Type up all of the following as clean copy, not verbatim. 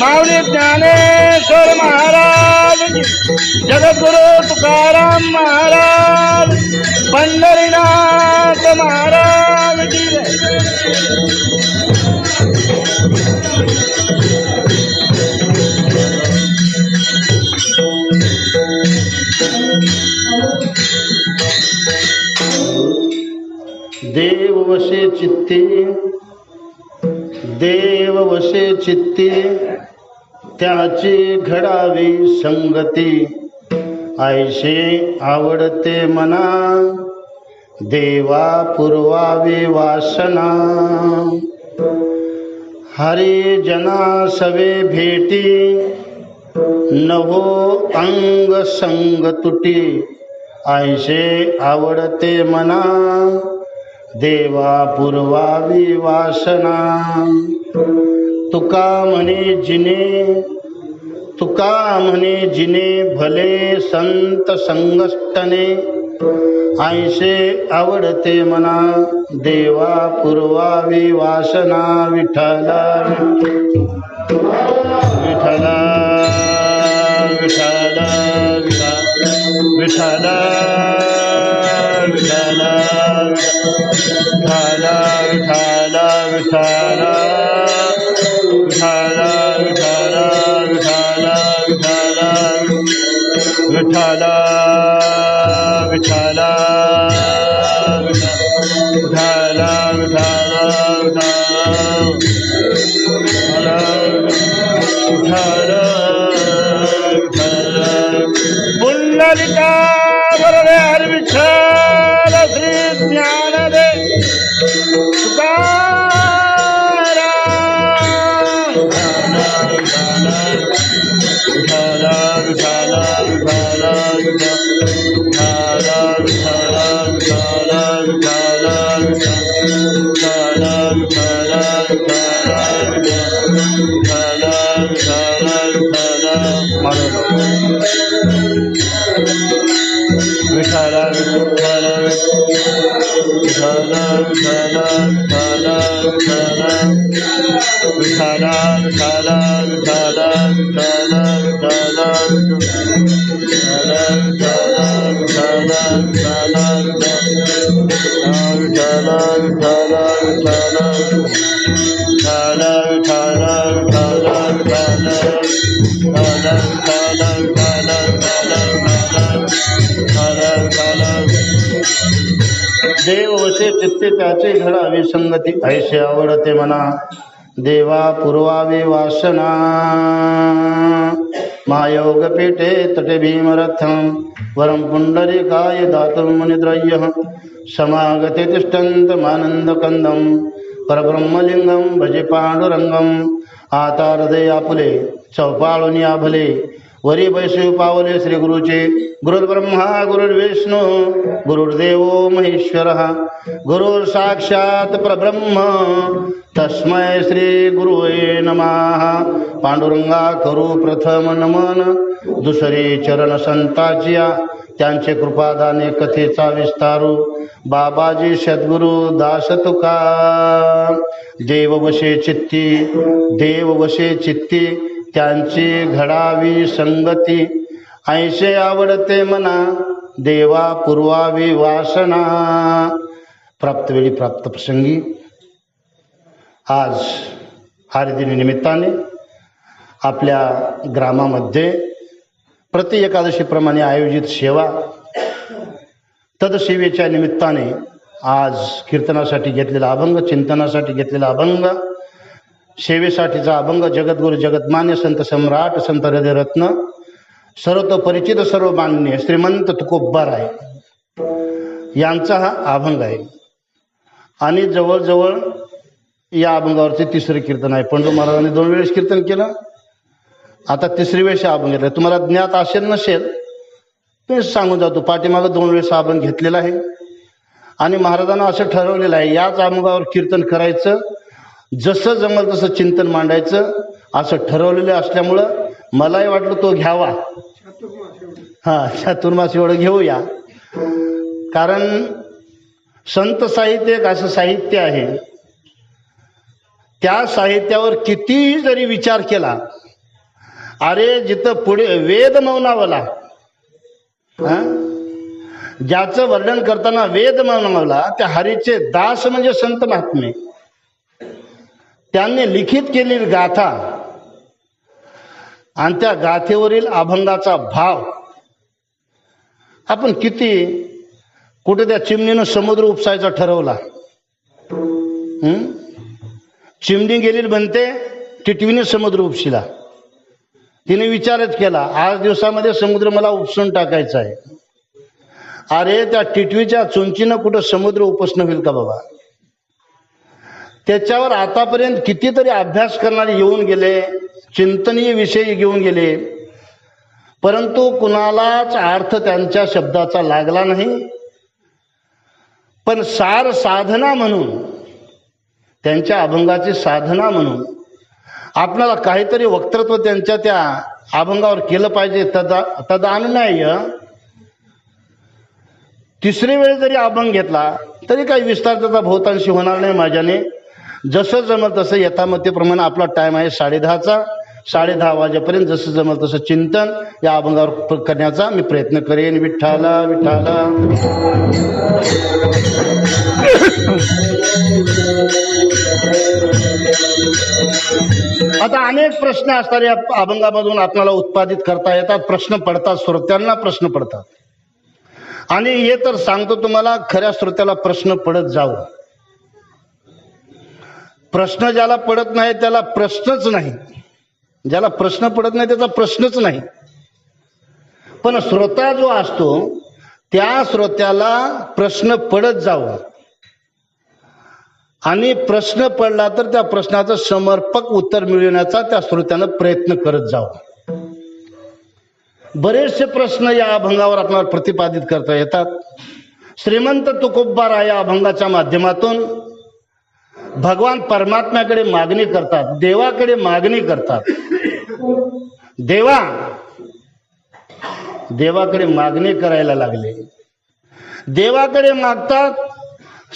माऊली ज्ञानेश्वर महाराज की, जगद्गुरु तुकाराम महाराज, पंढरीनाथ महाराज की देव वशे चित्ते, देव वशे चित्ते, त्याची घडावी संगती, ऐशे आवडते मना, देवा पुरवावी वासना, हरी जना सवे भेटी, नवो अंग संग तुटी, ऐशे आवडते मना, देवा पुरवावी वासना, तुका म्हणे जिने, तुका म्हणे जिने भले संत संगष्टने, ऐसे आवडते मना, देवा पुरवावी वासना, विठ्ठला विठ्ठला विठ्ठला विठ्ठला विठ्ठला विठ्ठला विठ्ठला विठ्ठला विठ्ठला विठ्ठला विठ्ठला विठ्ठला विठ्ठला पुंडलिका वरदे हरी विठ्ठल श्री ज्ञानदेव देव वशे चित्ते त्याचे घडावी संगती, ऐसे आवडते मना, देवा पुरवावी वासना, महायोग पीठे तटे भीमरथम, वरम पुंडरीकाय दातुं मुनिद्रय्यः, समागते तिष्ठन्तमानन्दकन्दं परब्रह्मलिंगं भजे पांडुरंगम. आता हृदय आपुले चौपाळून आभले वरी बैसू पावले श्री गुरुचे. गुरुर्ब्रह्मा गुरुर्विष्णू गुरुर्देव महेश्वर गुरुर साक्षात परब्रह्म तस्मै श्री गुरुवे नमः. पांडुरंगा करू प्रथम नमन दुसरे चरण संताचिया त्यांचे कृपादाने कथेचा विस्तारू. बाबाजी सद्गुरु दास तुका देव वशे चित्ती देव वशे चित्ती त्यांची घडावी संगती. ऐसे आवडते मना देवा पुरवावी वासना. प्राप्त वेळी प्राप्त प्रसंगी आज हरिदिनी निमित्ताने आपल्या ग्रामामध्ये प्रति एकादशीप्रमाणे आयोजित सेवा तदसेवेच्या निमित्ताने आज कीर्तनासाठी घेतलेला अभंग, चिंतनासाठी घेतलेला अभंग, सेवेसाठीचा अभंग जगद्गुरु जगतमान्य संत सम्राट संत हृदयरत्न सर्वतो परिचित सर्व मान्य श्रीमंत तुकोबाराय यांचा हा अभंग आहे. आणि जवळजवळ या अभंगावरचे तिसरे कीर्तन आहे. पंडू महाराजांनी 2 वेळेस कीर्तन केलं, आता तिसरी वेळेस अभंग घेतला. तुम्हाला ज्ञात असेल नसेल ते सांगून जातो. पाठीमागं 2 वेळेस अभंग घेतलेला आहे आणि महाराजांना असं ठरवलेलं आहे याच अभंगावर कीर्तन करायचं, जसं जमल तसं चिंतन मांडायचं असं ठरवलेलं असल्यामुळं मलाही वाटलं तो घ्यावा. चातुर्मास एवढं घेऊया, कारण संत साहित्य एक असं साहित्य आहे, त्या साहित्यावर कितीही जरी विचार केला, अरे जिथं पुढे वेद मौनावला, ज्याचं वर्णन करताना वेद मौनावला त्या हरीचे दास म्हणजे संत महात्मे, त्यांनी लिखित केलेली गाथा आणि त्या गाथेवरील अभंगाचा भाव आपण किती कुठे त्या चिमणीनं समुद्र उपसायचा ठरवला. चिमणी गेलेली म्हणते टिटवीने समुद्र उपशिला. तिने विचारच केला आज दिवसामध्ये समुद्र मला उपसून टाकायचा आहे. अरे त्या टिटवीच्या चुंचीनं कुठं समुद्र उपसणं होईल का बाबा. त्याच्यावर आतापर्यंत कितीतरी अभ्यास करणारे येऊन गेले, चिंतनीय विषय घेऊन गेले, परंतु कुणालाच अर्थ त्यांच्या शब्दाचा लागला नाही. पण सार साधना म्हणून, त्यांच्या अभंगाची साधना म्हणून आपल्याला काहीतरी वक्तृत्व त्यांच्या त्या अभंगावर केलं पाहिजे. तदानुनय तिसरी वेळ जरी अभंग घेतला तरी काही विस्तार त्याचा बहुतांशी होणार नाही माझ्याने. जसं जमल तसं यथामतीप्रमाणे आपला टाइम आहे 10:30चा. 10:30 वाजेपर्यंत जसं जमल तसं चिंतन या अभंगावर करण्याचा मी प्रयत्न करेन. विठ्ठला विठ्ठला. आता अनेक प्रश्न असतात या अभंगामधून आपल्याला उत्पादित करता येतात. प्रश्न पडतात, श्रोत्यांना प्रश्न पडतात. आणि हे तर सांगतो तुम्हाला, खऱ्या श्रोत्याला प्रश्न पडत जाऊ. प्रश्न ज्याला पडत नाही त्याला प्रश्नच नाही, ज्याला प्रश्न पडत नाही त्याचा प्रश्नच नाही. पण श्रोता जो असतो त्या श्रोत्याला प्रश्न पडत जाऊ आणि प्रश्न पडला तर त्या प्रश्नाचं समर्पक उत्तर मिळवण्याचा त्या श्रोत्यानं प्रयत्न करत जाऊ. बरेचसे प्रश्न या अभंगावर आपल्याला प्रतिपादित करता येतात. श्रीमंत तुकोबाराय या अभंगाच्या माध्यमातून भगवान परमात्म्याकडे मागणी करतात, देवाकडे मागणी करतात. देवाकडे मागणी करायला लागले. देवाकडे मागतात,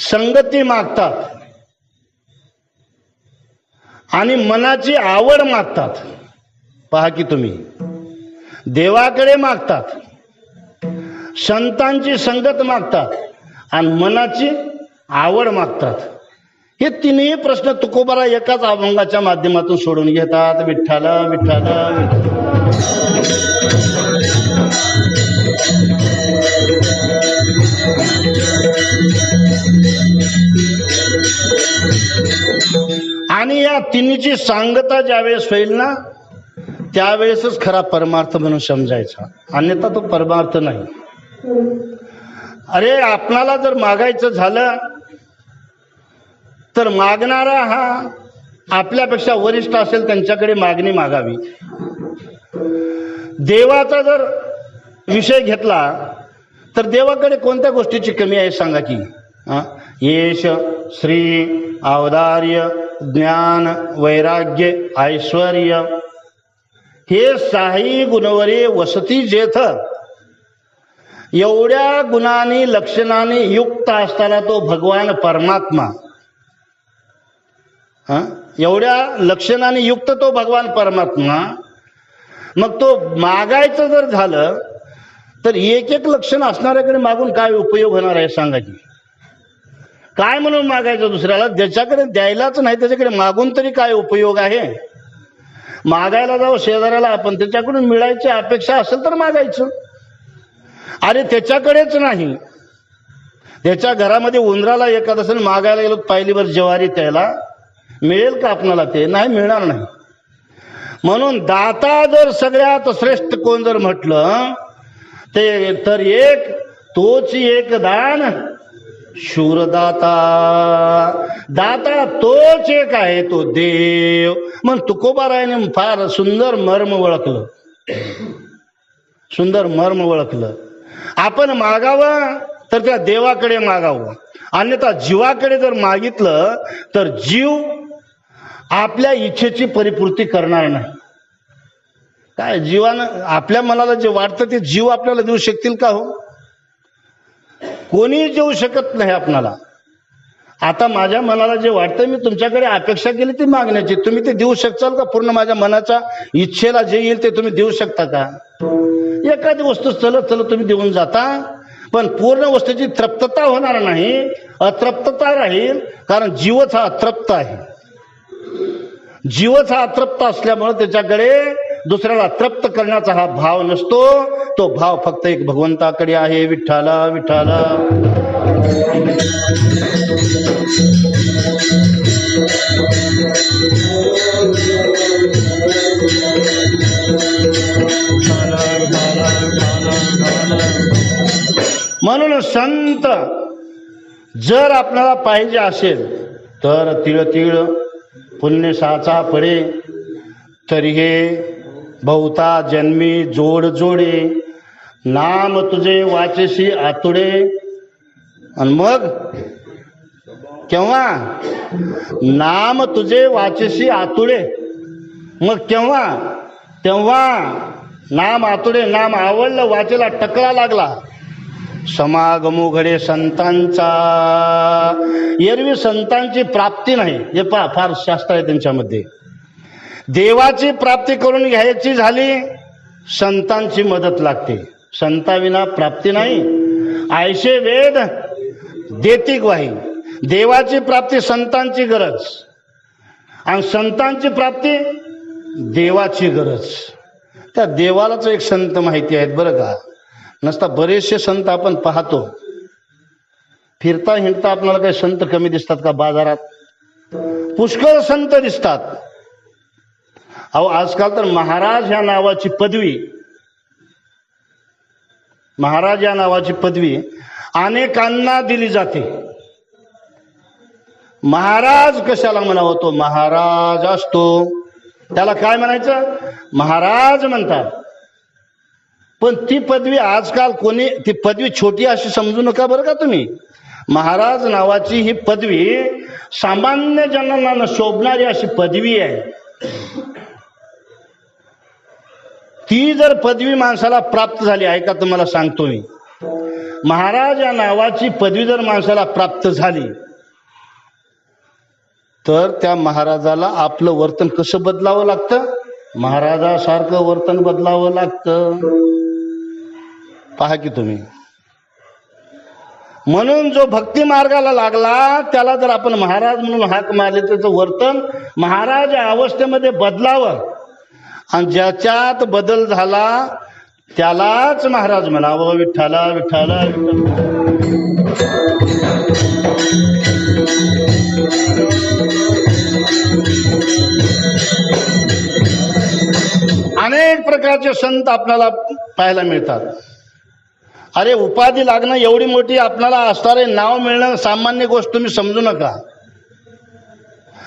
संगती मागतात आणि मनाची आवड मागतात. पहा की तुम्ही, देवाकडे मागतात, संतांची संगत मागतात आणि मनाची आवड मागतात. हे तिन्ही प्रश्न तुकोबाराय एकाच अभंगाच्या माध्यमातून सोडून घेतात. विठ्ठला विठ्ठला आणि या तिन्हीची सांगता ज्यावेळेस होईल ना त्यावेळेसच खरा परमार्थ म्हणून समजायचा, अन्यथा तो परमार्थ नाही. अरे आपणाला जर मागायचं झालं तर मागणारा हा आपल्यापेक्षा वरिष्ठ असेल त्यांच्याकडे मागणी मागावी. देवाचा जर विषय घेतला तर देवाकडे कोणत्या गोष्टीची कमी आहे सांगा की? यश, श्री, औदार्य, ज्ञान, वैराग्य, ऐश्वर्य हे साही गुणवरे वसती जेथ. एवढ्या गुणांनी लक्षणाने युक्त असताना तो भगवान परमात्मा, एवढ्या लक्षणाने युक्त तो भगवान परमात्मा, मग तो मागायचं जर झालं तर एक एक लक्षण असणाऱ्याकडे मागून काय उपयोग होणार आहे सांगा की? काय म्हणून मागायचं दुसऱ्याला? ज्याच्याकडे द्यायलाच नाही त्याच्याकडे मागून तरी काय उपयोग आहे? मागायला जाऊ शेजाऱ्याला आपण, त्याच्याकडून मिळायची अपेक्षा असेल तर मागायचं. अरे त्याच्याकडेच नाही, त्याच्या घरामध्ये उंदराला एखादं मागायला गेलो पायलीवर ज्वारी, त्याला मिळेल का आपणाला? ते नाही मिळणार नाही. म्हणून दाता जर सगळ्यात श्रेष्ठ कोण जर म्हटलं ते तर एक तोच एक दान शूरदाता. दाता तोच एक आहे, तो देव. मग तुकोबारायाने फार सुंदर मर्म ओळखलं, सुंदर मर्म ओळखलं. आपण मागावं तर त्या देवाकडे मागावं, अन्यथा जीवाकडे जर मागितलं तर जीव आपल्या इच्छेची परिपूर्ती करणार नाही. काय जीवानं आपल्या मनाला जे वाटतं ते जीव आपल्याला देऊ शकतील का? हो, कोणी देऊ शकत नाही आपणाला. आता माझ्या मनाला जे वाटतं मी तुमच्याकडे अपेक्षा केली ती मागण्याची, तुम्ही ते देऊ शकताल का? पूर्ण माझ्या मनाच्या इच्छेला जे येईल ते तुम्ही देऊ शकता का? एखादी वस्तू चलत चलत तुम्ही देऊन जाता, पण पूर्ण वस्तूची तृप्तता होणार नाही, अतृप्तता राहील. कारण जीवच हा अतृप्त आहे. जीवच हा अतृप्त असल्यामुळे त्याच्याकडे दुसऱ्याला तृप्त करण्याचा हा भाव नसतो. तो भाव फक्त एक भगवंताकडे आहे. विठ्ठला विठ्ठला. म्हणून संत जर आपल्याला पाहिजे असेल तर तिळ तिळ पुण्य साचा पडे, तरी हे बहुता जन्मी जोड जोडे. नाम तुझे वाचेशी आतुडे. आणि मग केव्हा? नाम तुझे वाचेशी आतुडे. मग केव्हा? तेव्हा नाम आतुडे, नाम आवडलं, वाचेला टकला लागला. समागमो घडे संतांचा. एरवी संतांची प्राप्ती नाही, हे पहा फार शास्त्र आहे त्यांच्यामध्ये. देवाची प्राप्ती करून घ्यायची झाली, संतांची मदत लागते. संताविना प्राप्ती नाही. ऐशे वेद देती ग्वाही. देवाची प्राप्ती संतांची गरज, आणि संतांची प्राप्ती देवाची गरज. त्या देवालाच एक संत माहिती आहेत बरं का. नसता बरेचसे संत आपण पाहतो, फिरता हिंडता आपल्याला काही संत कमी दिसतात का? बाजारात पुष्कळ संत दिसतात. अहो आजकाल तर महाराज ह्या नावाची पदवी, महाराज या नावाची पदवी अनेकांना दिली जाते. महाराज कशाला म्हणावं? तो महाराज असतो, त्याला काय म्हणायचं? महाराज म्हणतात. पण ती पदवी आजकाल कोणी, ती पदवी छोटी अशी समजू नका बरं का तुम्ही. महाराज नावाची ही पदवी सामान्य जनांना शोभणारी अशी पदवी आहे. ती जर पदवी माणसाला प्राप्त झाली, ऐका तुम्हाला सांगतो मी, महाराज या नावाची पदवी जर माणसाला प्राप्त झाली तर त्या महाराजाला आपलं वर्तन कसं बदलावं लागतं? महाराजासारखं वर्तन बदलावं लागतं. पहा की तुम्ही. म्हणून जो भक्ती मार्गाला लागला त्याला जर आपण महाराज म्हणून हाक मारले, त्याचं वर्तन महाराज अवस्थेमध्ये बदलावं, आणि ज्याच्यात बदल झाला त्यालाच महाराज म्हणावं. विठ्ठला विठ्ठला अनेक प्रकारचे संत आपल्याला पाहायला मिळतात. अरे उपाधी लागणं एवढी मोठी आपल्याला असणारे नाव मिळणं सामान्य गोष्ट तुम्ही समजू नका.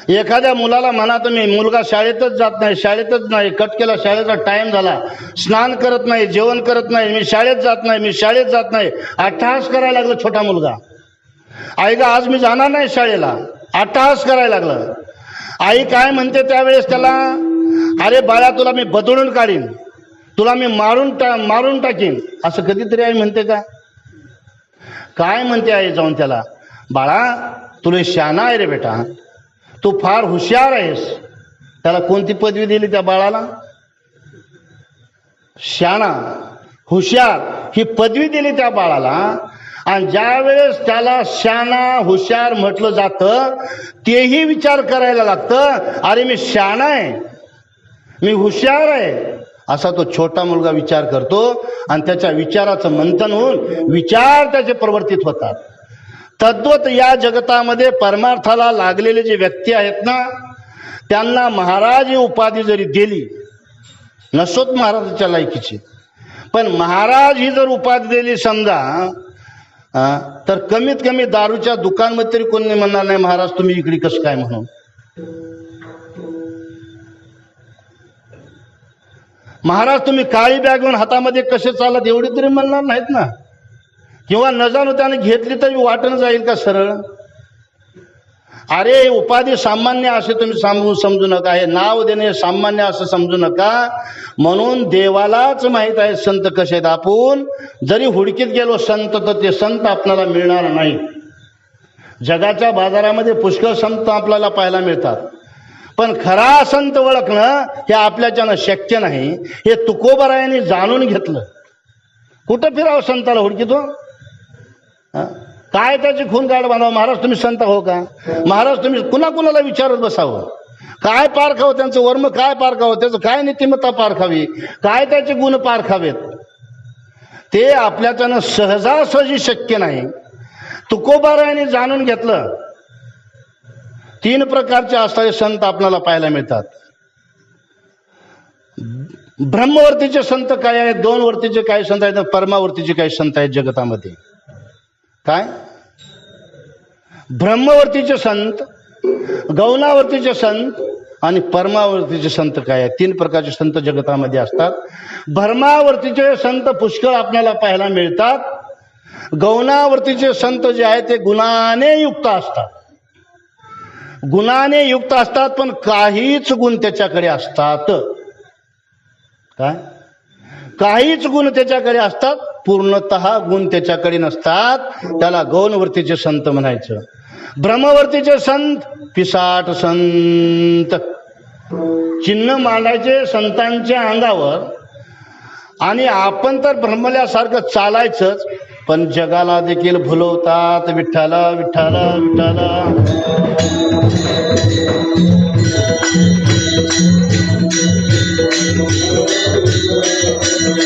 एखाद्या मुलाला म्हणा तुम्ही, मुलगा शाळेतच जात नाही, शाळेतच नाही, कट केला, शाळेचा टाइम झाला, स्नान करत नाही, जेवण करत नाही, मी शाळेत जात नाही, मी शाळेत जात नाही, अट्टहास करायला लागला छोटा मुलगा. आई गा आज मी जाणार नाही शाळेला, अट्टहास करायला लागलं. आई काय म्हणते त्यावेळेस त्याला, अरे बाळा तुला मी बदलून काढीन, तुला मी मारून टाकीन, असं कधीतरी आई म्हणते का? काय म्हणते आई जाऊन त्याला, बाळा तुला शहाणा आहे रे बेटा, तू फार हुशार आहेस. त्याला कोणती पदवी दिली त्या बाळाला? शहाणा, हुशार ही पदवी दिली त्या बाळाला. आणि ज्या वेळेस त्याला शहाणा हुशार म्हटलं जातं तेही विचार करायला लागतं, अरे मी शहाणा आहे, मी हुशार आहे, असा तो छोटा मुलगा विचार करतो. आणि त्याच्या विचाराचं मंथन होऊन विचार त्याचे प्रवर्तित होतात. तद्वत या जगतामध्ये परमार्थाला लागलेले जे व्यक्ती आहेत ना, त्यांना महाराज ही उपाधी जरी दिली, नसोत महाराजाच्या लायकीची, पण महाराज ही जर उपाधी दिली समजा, तर कमीत कमी दारूच्या दुकानमध्ये तरी कोणी म्हणणार नाही महाराज तुम्ही इकडे कसं काय म्हणून. महाराज तुम्ही काळी बॅग घेऊन हातामध्ये कसे चालत एवढी तरी म्हणणार नाहीत ना. किंवा न जाणू त्याने घेतली तरी वाटणं जाईल का सरळ. अरे उपाधी सामान्य असे तुम्ही समजू नका, हे नाव देणे सामान्य असं समजू नका. म्हणून देवालाच माहित आहे संत कसे आहेत. आपण जरी हुडकीत गेलो संत तर ते संत आपल्याला मिळणार नाही. जगाच्या बाजारामध्ये पुष्कळ संत आपल्याला पाहायला मिळतात, पण खरा संत ओळखणं हे आपल्याच्यानं शक्य नाही. हे तुकोबारायांनी जाणून घेतलं. कुठं फिरावं संताला हुडकीतो, काय त्याची खून गाड बांधावं, महाराज तुम्ही संत हो का, महाराज तुम्ही कुणाकुणाला विचारत बसावं, काय पारखावं, त्यांचं वर्म काय पारखावं, त्याचं काय नीतिमत्ता पारखावी, काय त्याचे गुण पारखावेत, ते आपल्याच्यानं सहजासहजी शक्य नाही. तुकोबारायांनी जाणून घेतलं. 3 प्रकारचे असणारे संत आपल्याला पाहायला मिळतात. ब्रह्मवर्तीचे संत काय आहेत, 2 वर्तीचे काही संत आहेत, परमावर्तीचे काही संत आहेत जगतामध्ये. काय ब्रह्मवर्तीचे संत, गौणावर्तीचे संत आणि परमावर्तीचे संत काय आहेत, 3 प्रकारचे संत जगतामध्ये असतात. ब्रह्मावर्तीचे संत पुष्कळ आपल्याला पाहायला मिळतात. गौणावर्तीचे संत जे आहेत ते गुणाने युक्त असतात. गुणाने युक्त असतात पण काहीच गुण त्याच्याकडे असतात. काय काहीच गुण त्याच्याकडे असतात, पूर्णतः गुण त्याच्याकडे नसतात. त्याला गौणवर्तीचे संत म्हणायचं. ब्रह्मवर्तीचे संत पिसाट संत, चिन्ह मांडायचे संतांच्या अंगावर, आणि आपण तर ब्रह्मल्यासारखं चालायचंच, पण जगाला देखील भुलवतात विठ्ठला विठ्ठला विठ्ठला.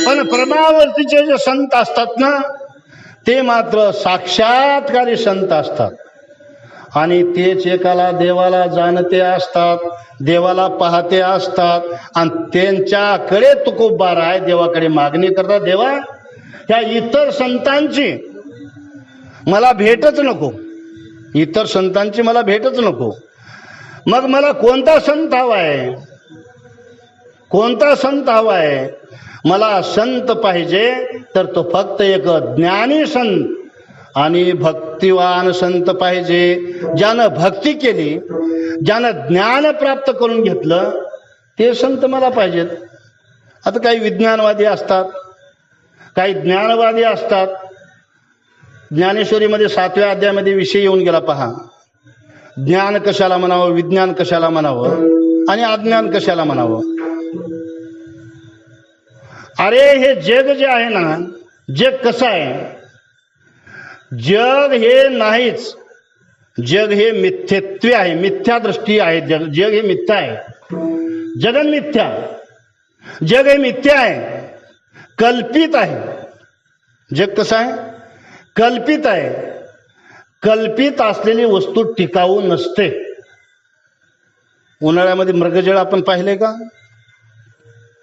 पण परमावर्तीचे जे संत असतात ना, ते मात्र साक्षात्कारी संत असतात. आणि तेच एकाला देवाला जाणते असतात, देवाला पाहते असतात. आणि त्यांच्याकडे तुकोबार आहे, देवाकडे मागणी करतात, देवा ह्या इतर संतांची मला भेटच नको, इतर संतांची मला भेटच नको. मग मला कोणता संत हवा आहे, कोणता संत हवा आहे? मला संत पाहिजे तर तो फक्त एक ज्ञानी संत आणि भक्तिवान संत पाहिजे, ज्यानं भक्ती केली, ज्यानं ज्ञान प्राप्त करून घेतलं, ते संत मला पाहिजेत. आता काही विज्ञानवादी असतात, काही ज्ञानवादी असतात. ज्ञानेश्वरीमध्ये 7व्या अध्यायामध्ये विषय येऊन गेला पहा. ज्ञान कशाला म्हणावं, विज्ञान कशाला म्हणावं आणि अज्ञान कशाला म्हणावं. अरे हे जग जे आहे ना, जग कसं आहे, जग हे नाहीच, जग हे मिथ्यत्व आहे, मिथ्या दृष्टी आहे. जग हे मिथ्या आहे, जगन मिथ्या, जग हे मिथ्या आहे, कल्पित आहे. जग कसं आहे, कल्पित आहे. कल्पित असलेली वस्तू टिकाऊ नसते. उन्हाळ्यामध्ये मृगजळ आपण पाहिले का?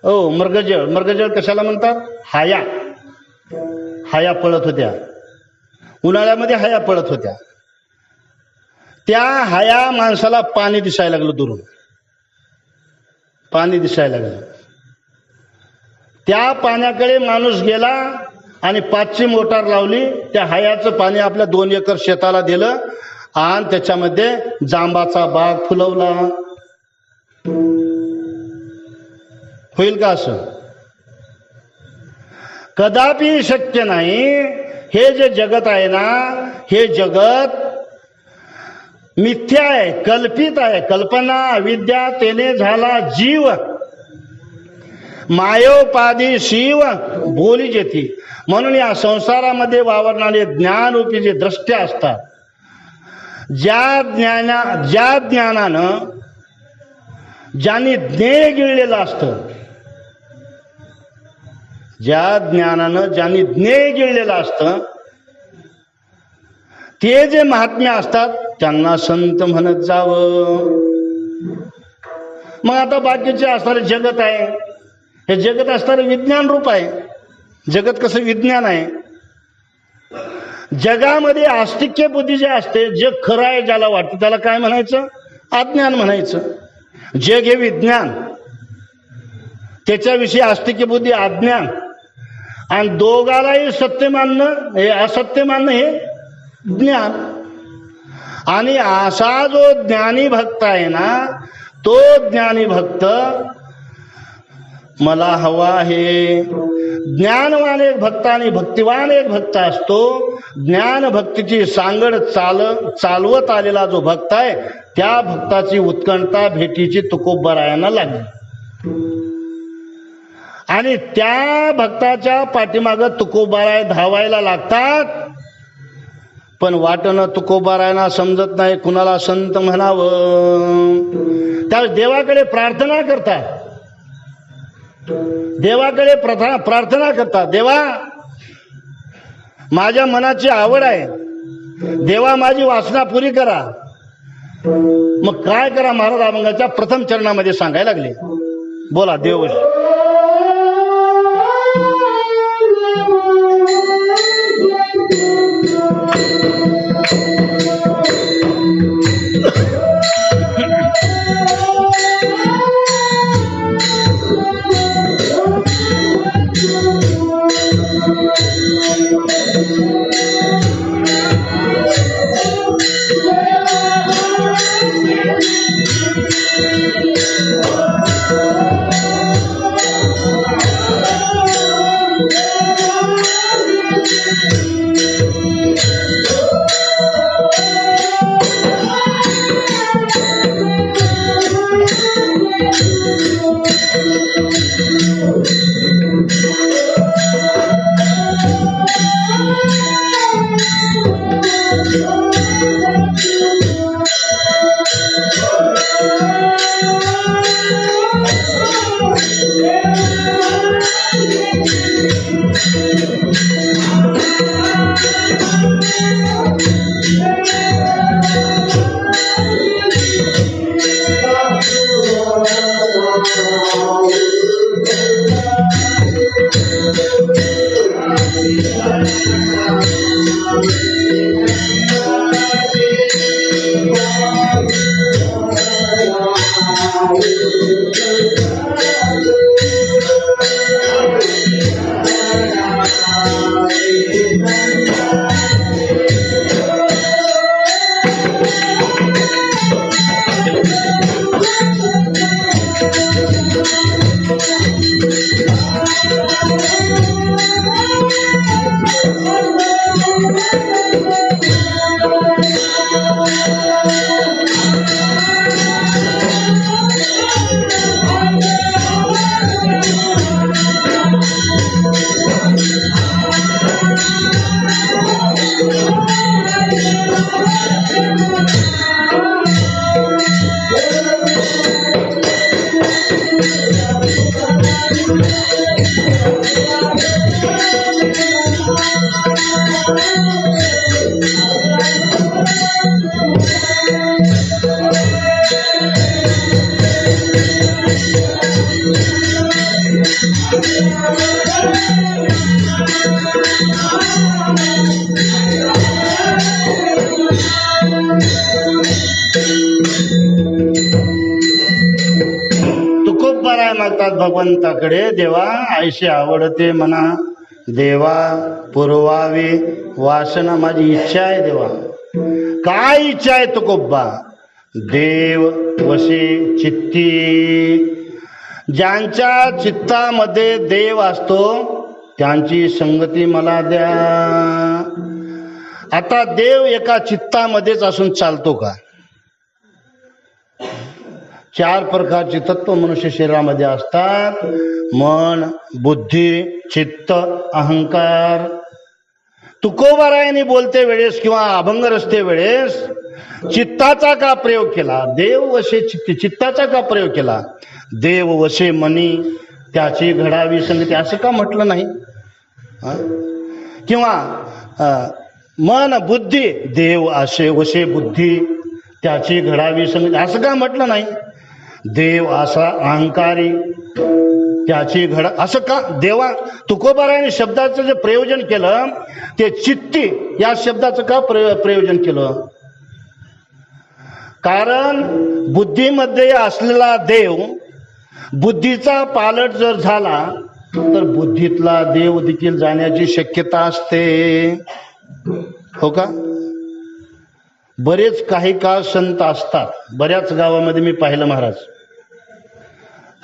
हो, मृगजळ. मृगजळ कशाला म्हणतात? हाया. हाया पळत होत्या, उन्हाळ्यामध्ये हाया पळत होत्या. त्या हाया माणसाला पाणी दिसायला लागलं, दुरून पाणी दिसायला लागलं. त्या पाण्याकडे माणूस गेला आणि 5ची मोटार लावली. त्या हायाचं पाणी आपल्या 2 एकर शेताला दिलं आणि त्याच्यामध्ये जांबाचा बाग फुलवला. होईल का असं? कदापि शक्य नाही. हे जे जगत आहे ना, हे जगत मिथ्या आहे, कल्पित आहे. कल्पना अविद्या तेने झाला जीव, मायोपादी शिव बोली जेती. म्हणून या संसारामध्ये वावरणारे ज्ञानरूपी जे दृष्ट्या असतात, ज्या ज्ञानानं ज्यांनी ज्ञेय गिळलेलं असतं, ज्या ज्ञानानं ज्यांनी ज्ञेय गिळलेलं असतं, ते जे महात्म्य असतात त्यांना संत म्हणत जावं. मग आता बाकीचे असणारे जगत आहे, हे जगत असणारे विज्ञान रूप आहे. जगत कसं विज्ञान आहे. जगामध्ये आस्तिक्य बुद्धी जे असते, जग खरं आहे ज्याला वाटतं त्याला काय म्हणायचं? अज्ञान म्हणायचं. जग हे विज्ञान, त्याच्याविषयी आस्तिक्य बुद्धी अज्ञान. आणि दोघालाही सत्य मानणं हे असत्य मानणं हे ज्ञान. आणि असा जो ज्ञानी भक्त आहे ना, तो ज्ञानी भक्त मला हवा आहे. ज्ञानवान एक भक्त आणि भक्तिवान एक भक्त असतो. ज्ञान भक्तीची सांगड चालवत आलेला जो भक्त आहे, त्या भक्ताची उत्कंठा भेटीची तुकोबरायांना लागली. आणि त्या भक्ताच्या पाठीमागं तुकोबाराय धावायला लागतात. पण वाटणं तुकोबारायांना समजत नाही कुणाला संत म्हणावं. त्यावेळेस देवाकडे प्रार्थना करतात, देवाकडे प्रार्थना करतात. देवा, माझ्या मनाची आवड आहे, देवा माझी वासना पुरी करा. मग काय करा? महाराज अभंगाच्या प्रथम चरणामध्ये सांगायला लागले. बोला देव. म्हणतात भगवंताकडे, देवा आयशी आवडते म्हणा, देवा पुरवावे वासना, माझी इच्छा आहे देवा. काय इच्छा आहे तुकोबा? देव वसे चित्ती, ज्यांच्या चित्तामध्ये देव असतो त्यांची संगती मला द्या. आता देव एका चित्तामध्येच असून चालतो का? 4 प्रकारची तत्व मनुष्य शरीरामध्ये असतात: मन, बुद्धी, चित्त, अहंकार. तुकोबारायांनी बोलते वेळेस किंवा अभंग रचते वेळेस चित्ताचा का प्रयोग केला? देव वशे चित्ती, चित्ताचा का प्रयोग केला? देव वशे मनी, त्याची घडावी संगती, असं का म्हटलं नाही? किंवा मन बुद्धी, देव असे वशे बुद्धी, त्याची घडावी संगती, असं का म्हटलं नाही? देव असा अहंकारी, त्याची घडा, असं का? देवा तुकोबारायांनी शब्दाचं जे प्रयोजन केलं ते चित्ती या शब्दाचं का प्रयोजन केलं? कारण बुद्धीमध्ये असलेला देव बुद्धीचा पालट जर झाला तर बुद्धीतला देव देखील जाण्याची शक्यता असते. हो का? बरेच काही काळ संत असतात. बऱ्याच गावामध्ये मी पाहिलं महाराज,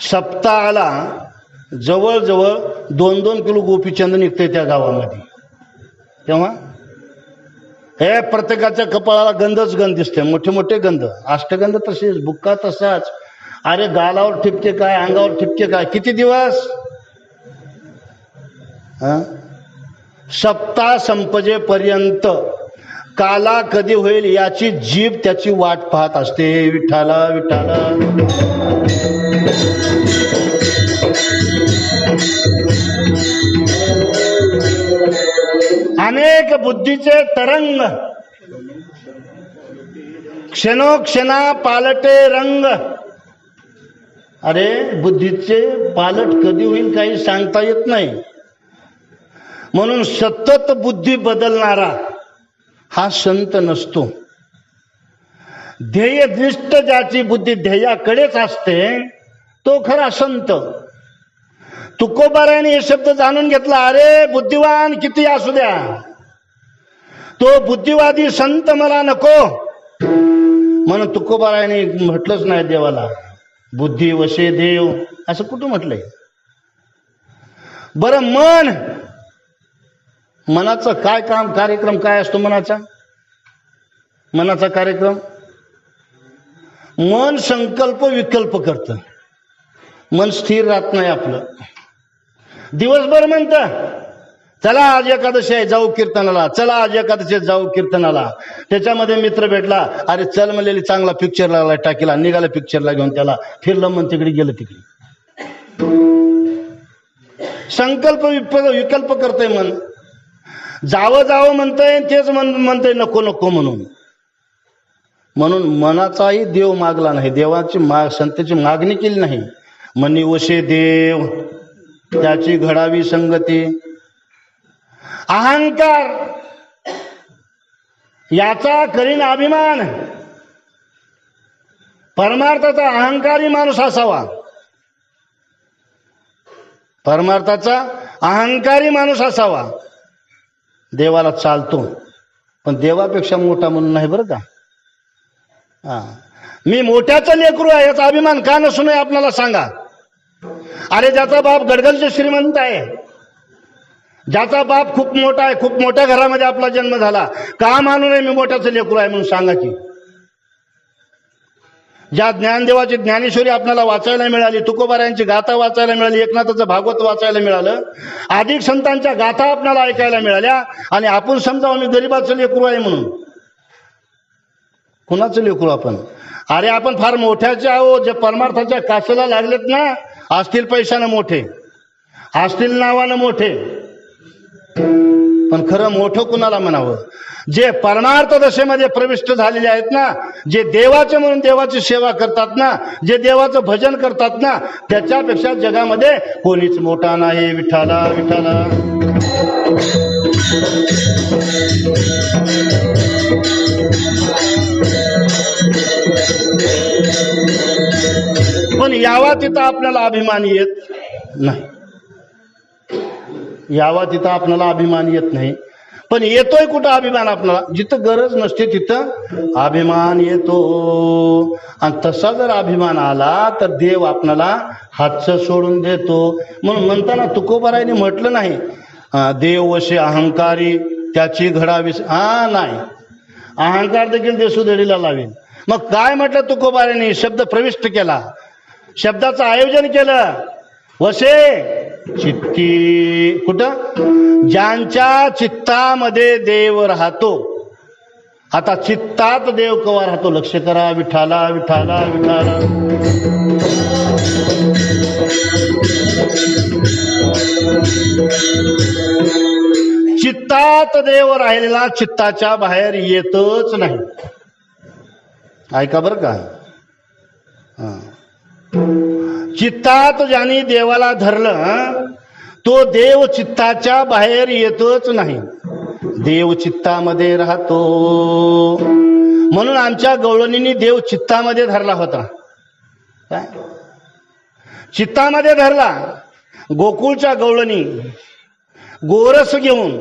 सप्ताहाला जवळजवळ 2-2 किलो गोपीचंद निघते त्या गावामध्ये. तेव्हा हे प्रत्येकाच्या कपाळाला गंधच गंध दिसते, मोठे मोठे गंध, अष्टगंध तसेच, बुक्का तसाच. अरे गालावर ठिपके काय, अंगावर ठिपके काय, किती दिवस? सप्ताह संपजेपर्यंत काला कधी होईल याची जीभ त्याची वाट पाहत असते. विठ्ठला विठ्ठला. अनेक बुद्धीचे तरंग, क्षणोक्षणा पालटे रंग. अरे बुद्धीचे पालट कधी होईल काही सांगता येत नाही. म्हणून सतत बुद्धी बदलणारा हा संत नसतो. ध्येयनिष्ठ ज्याची बुद्धी ध्येयाकडेच असते तो खरा संत. तुकोबारायांनी हे शब्द जाणून घेतला. अरे बुद्धिवान किती असू द्या, तो बुद्धिवादी संत मला नको. म्हणून तुकोबारायांनी म्हटलंच नाही देवाला बुद्धी वशे देव, असं कुठं म्हटलंय? बरं मन, मनाचं काय काम, कार्यक्रम काय असतो मनाचा? मनाचा कार्यक्रम, मन संकल्प विकल्प करतं. मन स्थिर राहत नाही आपलं. दिवसभर म्हणतं चला आज एकादशी आहे जाऊ कीर्तनाला, चला आज एकादशी आहे जाऊ कीर्तनाला. त्याच्यामध्ये मित्र भेटला, अरे चल म्हणलेली चांगला पिक्चर लागला टाकीला, निघाला पिक्चरला घेऊन, त्याला फिरलं मन तिकडे गेलं तिकडे. संकल्प विकल्प करतंय मन. जावं जावं म्हणतंय, तेच म्हणतंय नको नको म्हणून. म्हणून मनाचाही देव मागला नाही, देवाची संताची मागणी केली नाही. मनी वशे देव, त्याची घडावी संगती. अहंकार याचा करीन अभिमान. परमार्थाचा अहंकारी माणूस असावा, परमार्थाचा अहंकारी माणूस असावा. देवाला चालतो पण देवापेक्षा मोठा म्हणून नाही बरं का. मी मोठ्याचं लेकरू आहे याचा अभिमान का नसू नये आपल्याला सांगा. अरे ज्याचा बाप गडगडचे श्रीमंत आहे, ज्याचा बाप खूप मोठा आहे, खूप मोठ्या घरामध्ये आपला जन्म झाला, का मानू नये मी मोठ्याचं लेकरू आहे म्हणून सांगा की. ज्या ज्ञानदेवाची ज्ञानेश्वरी आपल्याला वाचायला मिळाली, तुकोबारायांची गाथा वाचायला मिळाली, एकनाथाचं भागवत वाचायला मिळालं, अधिक संतांच्या गाथा आपल्याला ऐकायला मिळाल्या, आणि आपण समजावं मी गरीबाचं लेकरू आहे म्हणून. कुणाचं लेकरू आपण? अरे आपण फार मोठ्याचे आहो. जे परमार्थाच्या कासेला लागलेत ना, असतील पैशानं मोठे, असतील नावानं मोठे, पण खरं मोठं कुणाला म्हणावं? जे परमार्थ दशेमध्ये प्रविष्ट झालेले आहेत ना, जे देवाचे म्हणून देवाची सेवा करतात ना, जे देवाचं भजन करतात ना, त्याच्यापेक्षा जगामध्ये कोणीच मोठा नाही. विठ्ठला विठ्ठला. पण यावा तिथं आपल्याला अभिमान येत नाही, यावा तिथं आपल्याला अभिमान येत नाही. पण येतोय कुठं अभिमान आपल्याला? जिथं गरज नसते तिथं अभिमान येतो. आणि तसा जर अभिमान आला तर देव आपल्याला हातचं सोडून देतो. म्हणून म्हणताना तुकोबारायने म्हटलं नाही देव वशे अहंकारी त्याची घडावीस, नाही, अहंकार देखील देसुदडीला लावेल. मग काय म्हटलं तुकोबारायने? शब्द प्रविष्ट केला, शब्दाचं आयोजन केलं. वशे चित्ती, कुठं? ज्यांच्या चित्तामध्ये देव राहतो. आता चित्तात देव कवा राहतो? लक्ष करा. विठाला विठाला विठाला. चित्तात देव राहिलेला चित्ताच्या बाहेर येतच नाही. ऐका बरं का. चित्तात ज्यांनी देवाला धरलं तो देव चित्ताच्या बाहेर येतच नाही, देव चित्तामध्ये राहतो. म्हणून आमच्या गवळणींनी देव चित्तामध्ये धरला होता. काय चित्तामध्ये धरला? गोकुळच्या गवळणी गोरस घेऊन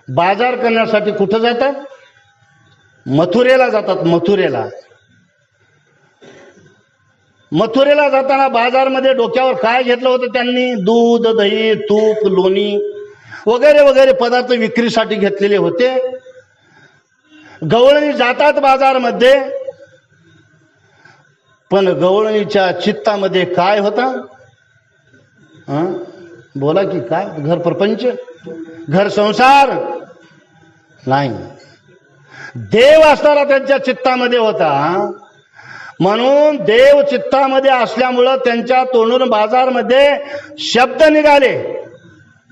बाजार करण्यासाठी कुठं जातात? मथुरेला जातात. मथुरेला जाताना बाजारमध्ये डोक्यावर काय घेतलं होतं त्यांनी? दूध, दही, तूप, लोणी वगैरे वगैरे पदार्थ विक्रीसाठी घेतलेले होते. गवळणी जातात बाजारमध्ये, पण गवळणीच्या चित्तामध्ये काय होता? बोला की काय? घर प्रपंच, घर संसार नाही, देव असणारा त्यांच्या चित्तामध्ये होता. म्हणून देव चित्तामध्ये असल्यामुळं त्यांच्या तोंडून बाजारमध्ये शब्द निघाले.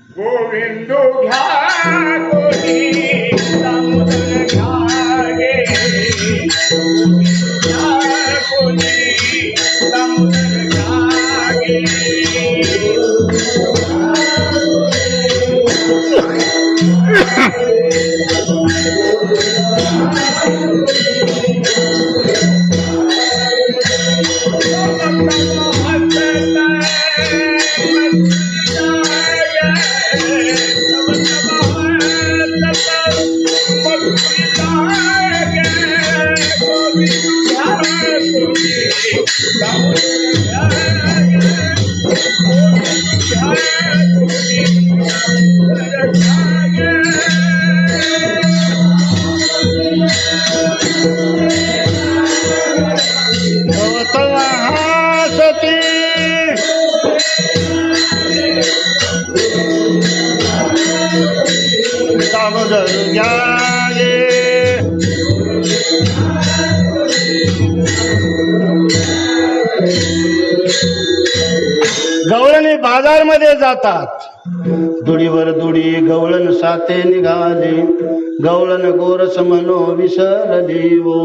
गोविंदो घ्या कोणी दामोदर घ्या गे, गोविंदो घ्या कोणी दामोदर घ्या गे. गवळणी बाजारमध्ये जातात. दुडीवर दुडी गवळण साथे निघाले, गवळण गोरस मनो विसरली वो.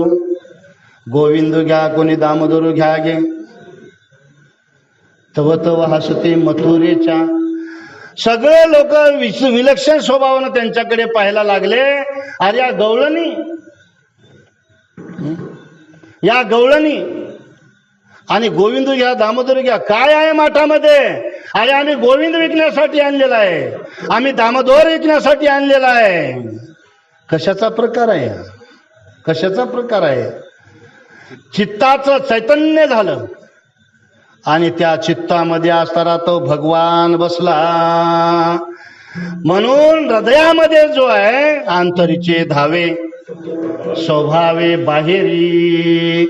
गोविंद घ्या कोणी दामोदर घ्या गे. तव तव हसते मथुरेच्या. सगळे लोक विलक्षण स्वभावानं त्यांच्याकडे पाहायला लागले. अरे या गवळणी, या गवळणी आणि गोविंद घ्या दामोदर घ्या काय आहे माठामध्ये? अरे आम्ही गोविंद विकण्यासाठी आणलेला आहे, आम्ही दामोदर विकण्यासाठी आणलेला आहे. कशाचा प्रकार आहे? कशाचा प्रकार आहे? चित्ताचं चैतन्य झालं आणि त्या चित्तामध्ये असताना तो भगवान बसला. म्हणून हृदयामध्ये जो आहे आंतरीचे धावे स्वभावे बाहेरी,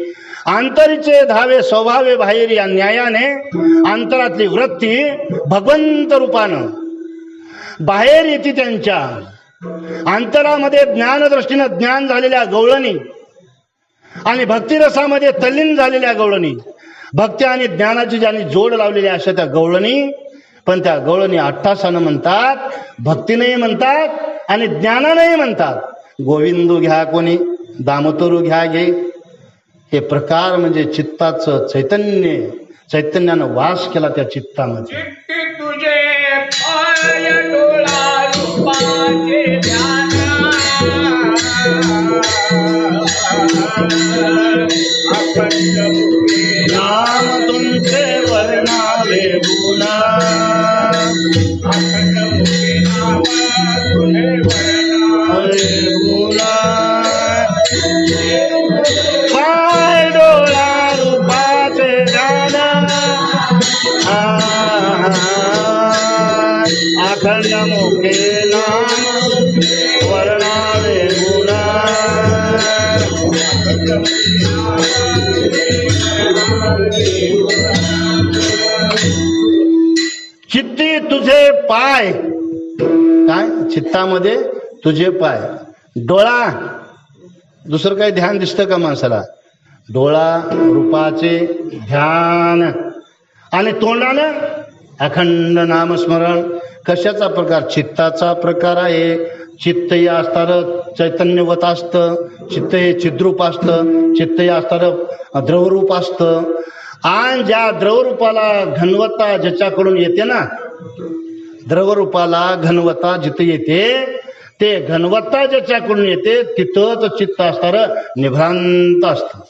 आंतरीचे धावे स्वभावे बाहेरी या न्यायाने अंतरातली वृत्ती भगवंत रूपानं बाहेर येते. त्यांच्या अंतरामध्ये ज्ञानदृष्टीनं ज्ञान झालेल्या गवळणी आणि भक्तिरसामध्ये तल्लीन झालेल्या गवळणी, भक्ती आणि ज्ञानाची ज्यांनी जोड लावलेली अशा त्या गवळणी. पण त्या गवळणी अट्टासानं म्हणतात, भक्तीनेही म्हणतात आणि ज्ञानानेही म्हणतात गोविंद घ्या कोणी दामोदर घ्या गे. हे प्रकार म्हणजे चित्ताचं चैतन्य, चैतन्यानं वास केला त्या चित्तामध्ये. तुझे पाय डोळा रूपाचे ध्यान, अखंड नाम तुम पाय डोळा रूपाचे ध्यान अखंड मुखे नाम वर्णावे गुण चित्ती तुझे पाय काय चित्तामध्ये तुझे पाय डोळा दुसरं काही ध्यान दिसतं का माणसाला डोळा रूपाचे ध्यान आणि तोंडानं अखंड नामस्मरण कशाचा प्रकार चित्ताचा प्रकार आहे चित्त हे असतं चैतन्यवत असतं चित्त हे चिद्रूप असतं चित्त हे असतं द्रवरूप असतं आणि ज्या द्रवरूपाला घनवत्ता ज्याच्याकडून येते ना द्रवरूपाला घनवत्ता जिथे येते ते घनवत्ता ज्याच्याकडून येते तिथंच चित्त असतं निभ्रांत असतं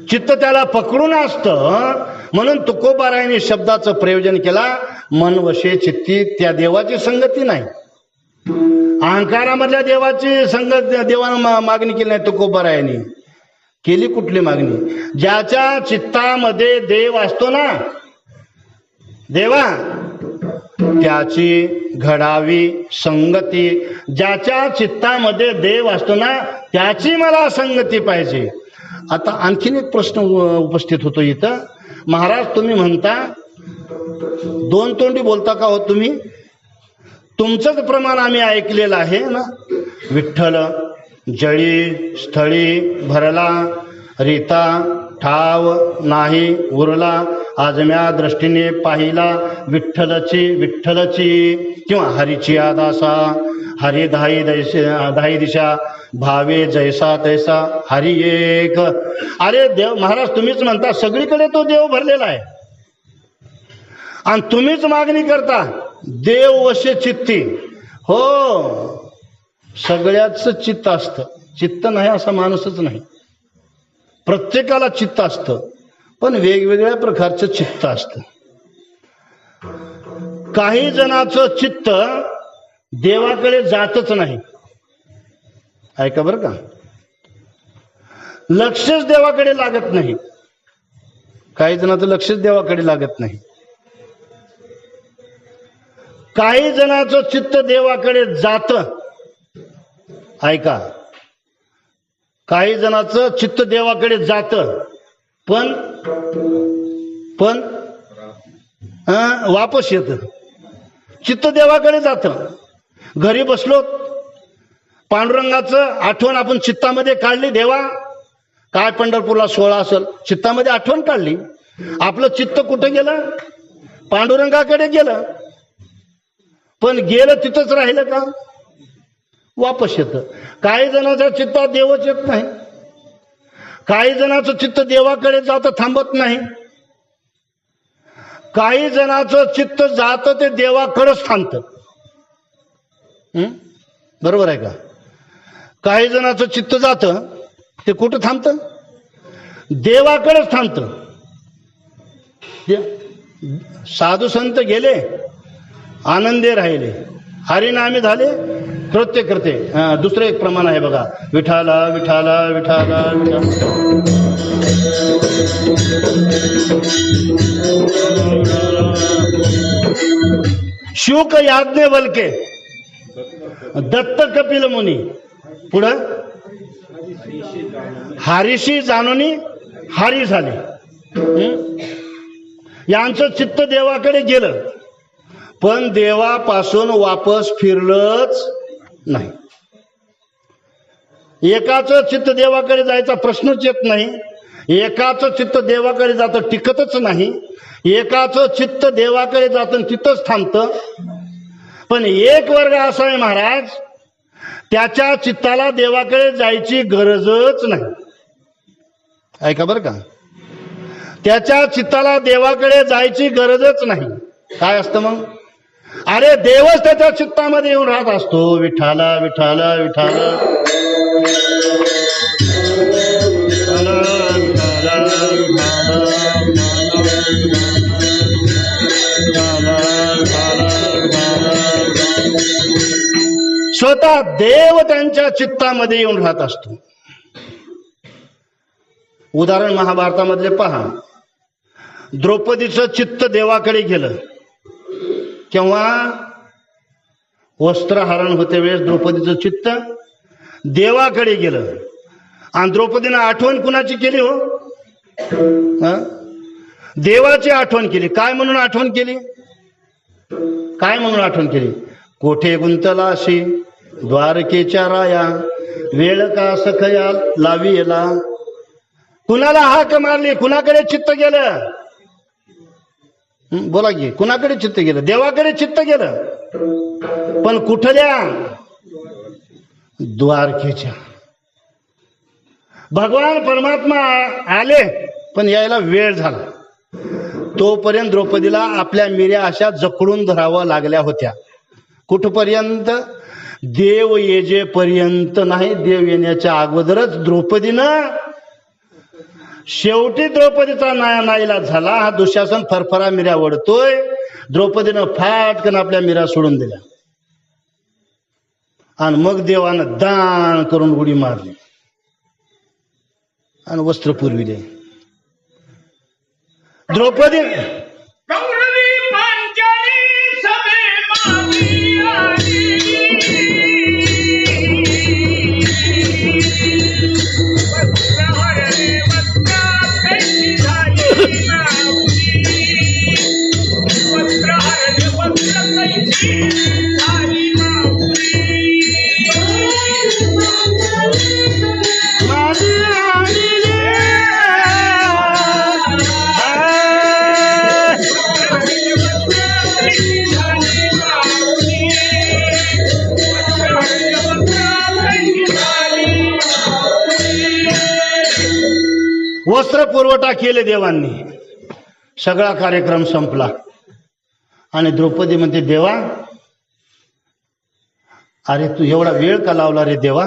चित्त त्याला पकडून असतं म्हणून तुकोबारायाने शब्दाचं प्रयोजन केला मन वशे चित्ती त्या देवाची संगती नाही अहंकारामधल्या देवाची संगत देवानं मागणी केली नाही तुकोबारायाने केली कुठली मागणी ज्याच्या चित्तामध्ये देव असतो ना देवा त्याची घडावी संगती ज्याच्या चित्तामध्ये देव असतो ना त्याची मला संगती पाहिजे आता आणखीन एक प्रश्न उपस्थित होतो इथं महाराज तुम्ही म्हणता दोन तोंडी बोलता का हो तुम्ही तुमचंच प्रमाण आम्ही ऐकलेलं आहे ना विठ्ठल जळी स्थळी भरला रीता ठाव नाही उरला आजम्या दृष्टीने पाहिला विठ्ठलची किंवा हरीची आदासा हरी धाई दिशा भावे जैसा तैसा हरी एक अरे देव महाराज तुम्हीच म्हणता सगळीकडे तो देव भरलेला आहे आणि तुम्हीच मागणी करता देव वशे चित्ती हो सगळ्याच चित्त असतं चित्त नाही असा माणूसच नाही प्रत्येकाला चित्त असतं पण वेगवेगळ्या प्रकारचं चित्त असतं काही जणांचं चित्त देवाकडे जातच नाही ऐका बरं का लक्षच देवाकडे लागत नाही काही जणांचं लक्षच देवाकडे लागत नाही काही जणांचं चित्त देवाकडे जातं ऐका काही जणांचं चित्त देवाकडे जातं पण वापस येतं चित्त देवाकडे जातं घरी बसलो पांडुरंगाचं आठवण आपण चित्तामध्ये काढली देवा काय पंढरपूरला 16 असेल चित्तामध्ये आठवण काढली आपलं चित्त कुठं गेलं पांडुरंगाकडे गेलं पण गेलं तिथंच राहिलं का वापस येतं काही जणांच्या चित्तात देवच येत नाही काही जणांचं चित्त देवाकडे जातं थांबत नाही काही जणांचं चित्त जातं ते देवाकडेच थांबतं बरोबर आहे का काही जणांचं चित्त जातं ते कुठं थांबतं देवाकडेच थांबतं साधू संत गेले आनंदे राहिले हरिनामी झाले कृत्य करते दुसरं एक प्रमाण आहे बघा विठाला विठाला विठाला शुक याज्ञवल्के दत्त कपिल मुनी पुढं हरीशी जाणूनी हरी झाले यांचं चित्त देवाकडे गेलं पण देवापासून वापस फिरलंच नाही एकाचं चित्त देवाकडे जायचा प्रश्नच येत नाही एकाचं चित्त देवाकडे जातं टिकतच नाही एकाचं चित्त देवाकडे जातं तिथंच थांबतं पण एक वर्ग असा आहे महाराज त्याच्या चित्ताला देवाकडे जायची गरजच नाही ऐका बरं का त्याच्या चित्ताला देवाकडे जायची गरजच नाही काय असतं मग अरे देवच त्याच्या चित्तामध्ये येऊन राहत असतो विठाला विठाला विठाला स्वतः देव त्यांच्या चित्तामध्ये येऊन राहत असतो. उदाहरण महाभारतामधले पहा. द्रौपदीचं चित्त देवाकडे गेलं केव्हा? वस्त्रहरण होते वेळेस द्रौपदीचं चित्त देवाकडे गेलं. आणि द्रौपदीनं आठवण कुणाची केली हो? देवाची आठवण केली. काय म्हणून आठवण केली? काय म्हणून आठवण केली? कोठे गुंतलाशी द्वारकेच्या राया, वेळ का सखया लावीला. कुणाला हाक मारली? कुणाकडे चित्त गेलं? बोला की, कुणाकडे चित्त गेलं? देवाकडे चित्त गेलं. पण कुठल्या? द्वारकेच्या. भगवान परमात्मा आले पण यायला वेळ झाला. तोपर्यंत द्रौपदीला आपल्या मिऱ्या अशा जखडून धराव्या लागल्या होत्या. कुठपर्यंत? देव येजेपर्यंत नाही, देव येण्याच्या अगोदरच द्रौपदीनं. शेवटी द्रौपदीचा नाईलाज झाला. हा दुःशासन फरफरा मिऱ्या ओढतोय. द्रौपदीनं फाटकन आपल्या मिऱ्या सोडून दिल्या आणि मग देवानं दान करून उडी मारली आणि वस्त्र पुरविले. द्रौपदी कौरवी पांचाली सभे माती आली. वस्त्रहरणे वस्त्राकैची झाली माऊली. वस्त्रहरणे वस्त्राकैची झाली माऊली. वस्त्र पुरवठा केले देवांनी. सगळा कार्यक्रम संपला आणि द्रौपदी म्हणते, देवा अरे तू एवढा वेळ का लावला रे देवा?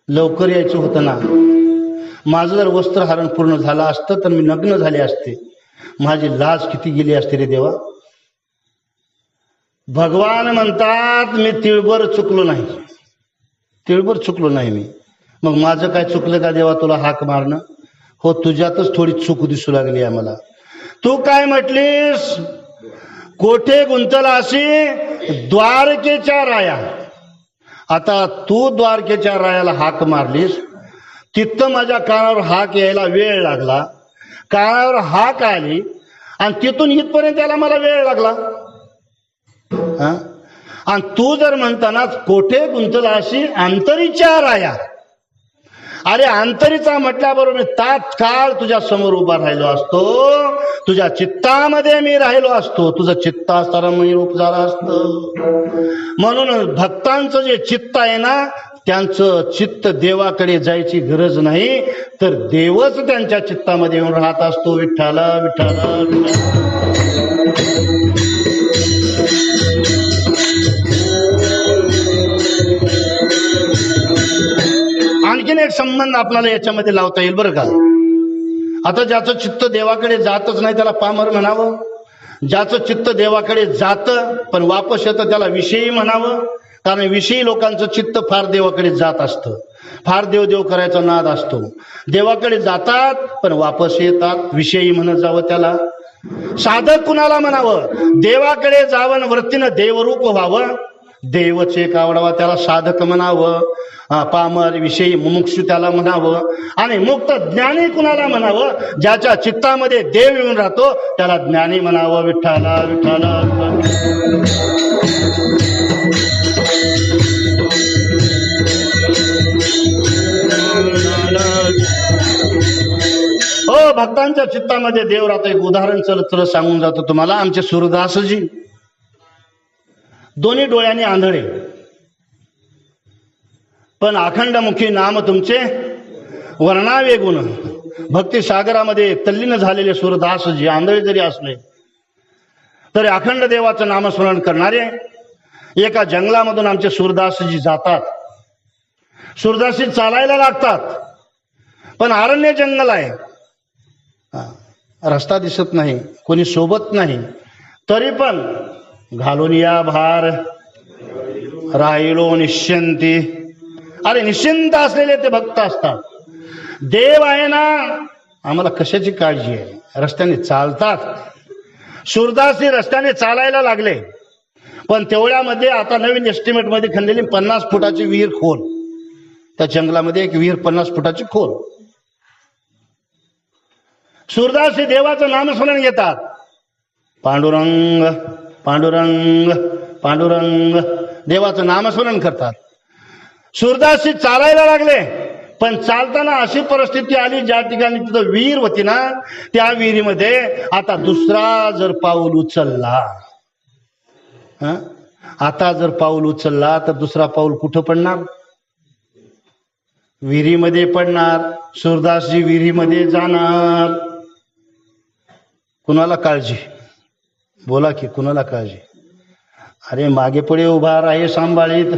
लवकर यायचं होतं ना. माझं जर वस्त्रहरण पूर्ण झालं असतं तर मी नग्न झाले असते. माझी लाज किती गेली असते रे देवा. भगवान म्हणतात मी तिळभर चुकलो नाही. तिळभर चुकलो नाही मी. मग माझं काय चुकलं का देवा तुला हाक मारणं? हो, तुझ्यातच थोडी चूक दिसू लागली आहे मला. तू काय म्हटलीस? कोठे गुंतला अशी द्वारकेच्या राया. आता तू द्वारकेच्या रायाला हाक मारलीस, तिथं माझ्या कानावर हाक यायला वेळ लागला. कानावर हाक आली आणि तिथून इथपर्यंत यायला मला वेळ लागला. आणि तू जर म्हणताना कोठे गुंतला अशी अंतरीच्या राया. अरे अंतरीचा म्हटल्याबरोबर मी तात्काळ तुझ्या समोर उभा राहिलो असतो. तुझ्या चित्तामध्ये मी राहिलो असतो. तुझं चित्तास्तरमयी रूप झालं असतं. म्हणून भक्तांचं जे चित्त आहे ना, त्यांचं चित्त देवाकडे जायची गरज नाही, तर देवच त्यांच्या चित्तामध्ये येऊन राहत असतो. विठ्ठला विठ्ठला विठ्ठला. आणखीन एक संबंध आपल्याला याच्यामध्ये लावता येईल बरं का. आता ज्याचं चित्त देवाकडे जातच नाही त्याला पामर म्हणावं. ज्याचं चित्त देवाकडे जातं पण वापस येतं त्याला विषयी म्हणावं. कारण विषयी लोकांचं चित्त फार देवाकडे जात असतं. फार देव करायचा नाद असतो. देवाकडे जातात पण वापस येतात. विषयी म्हणत जावं त्याला. साधक कुणाला म्हणावं? देवाकडे जावं वृत्तीनं देवरूप व्हावं. देवचे कावडावा त्याला साधक म्हणावं. पामर विषयी मुमुक्षु त्याला म्हणावं. आणि मुक्त ज्ञानी कुणाला म्हणावं? ज्याच्या चित्तामध्ये देव येऊन राहतो त्याला ज्ञानी म्हणावं. विठ्ठला विठ्ठला. हो, भक्तांच्या चित्तामध्ये देव राहतो. एक उदाहरण चल सांगून जातो तुम्हाला. आमचे सूरदासजी दोन्ही डोळ्यांनी आंधळे पण अखंडमुखी नाम तुमचे वर्णावे गुण. भक्ती सागरामध्ये तल्लीन झालेले सूरदासजी आंधळे जरी असले तरी अखंड देवाचं नामस्मरण करणारे. एका जंगलामधून आमचे सूरदासजी जातात. सूरदासजी चालायला लागतात पण अरण्य जंगल आहे. रस्ता दिसत नाही, कोणी सोबत नाही. तरी पण घालून या भार राहिलो निश्चिंती. अरे निश्चिंत असलेले ते भक्त असतात. देव आहे ना, आम्हाला कशाची काळजी आहे. रस्त्याने चालतात. सूरदासजी रस्त्याने चालायला लागले, पण तेवढ्यामध्ये आता नवीन एस्टिमेट मध्ये खणलेली 50 फुटाची विहीर खोल. त्या जंगलामध्ये एक विहीर 50 फुटाची खोल. सूरदासजी देवाचं नामस्मरण घेतात. पांडुरंग पांडुरंग पांडुरंग देवाचं नामस्मरण करतात. सूरदासजी चालायला लागले, पण चालताना अशी परिस्थिती आली ज्या ठिकाणी तिथं विहीर होती ना, त्या विहिरीमध्ये आता दुसरा जर पाऊल उचलला, आता जर पाऊल उचलला तर दुसरा पाऊल कुठं पडणार? विहिरीमध्ये पडणार. सूरदासजी विहिरीमध्ये जाणार. कुणाला काळजी? बोला की कुणाला काळजी? अरे मागे पुढे उभा राहे सांभाळीत.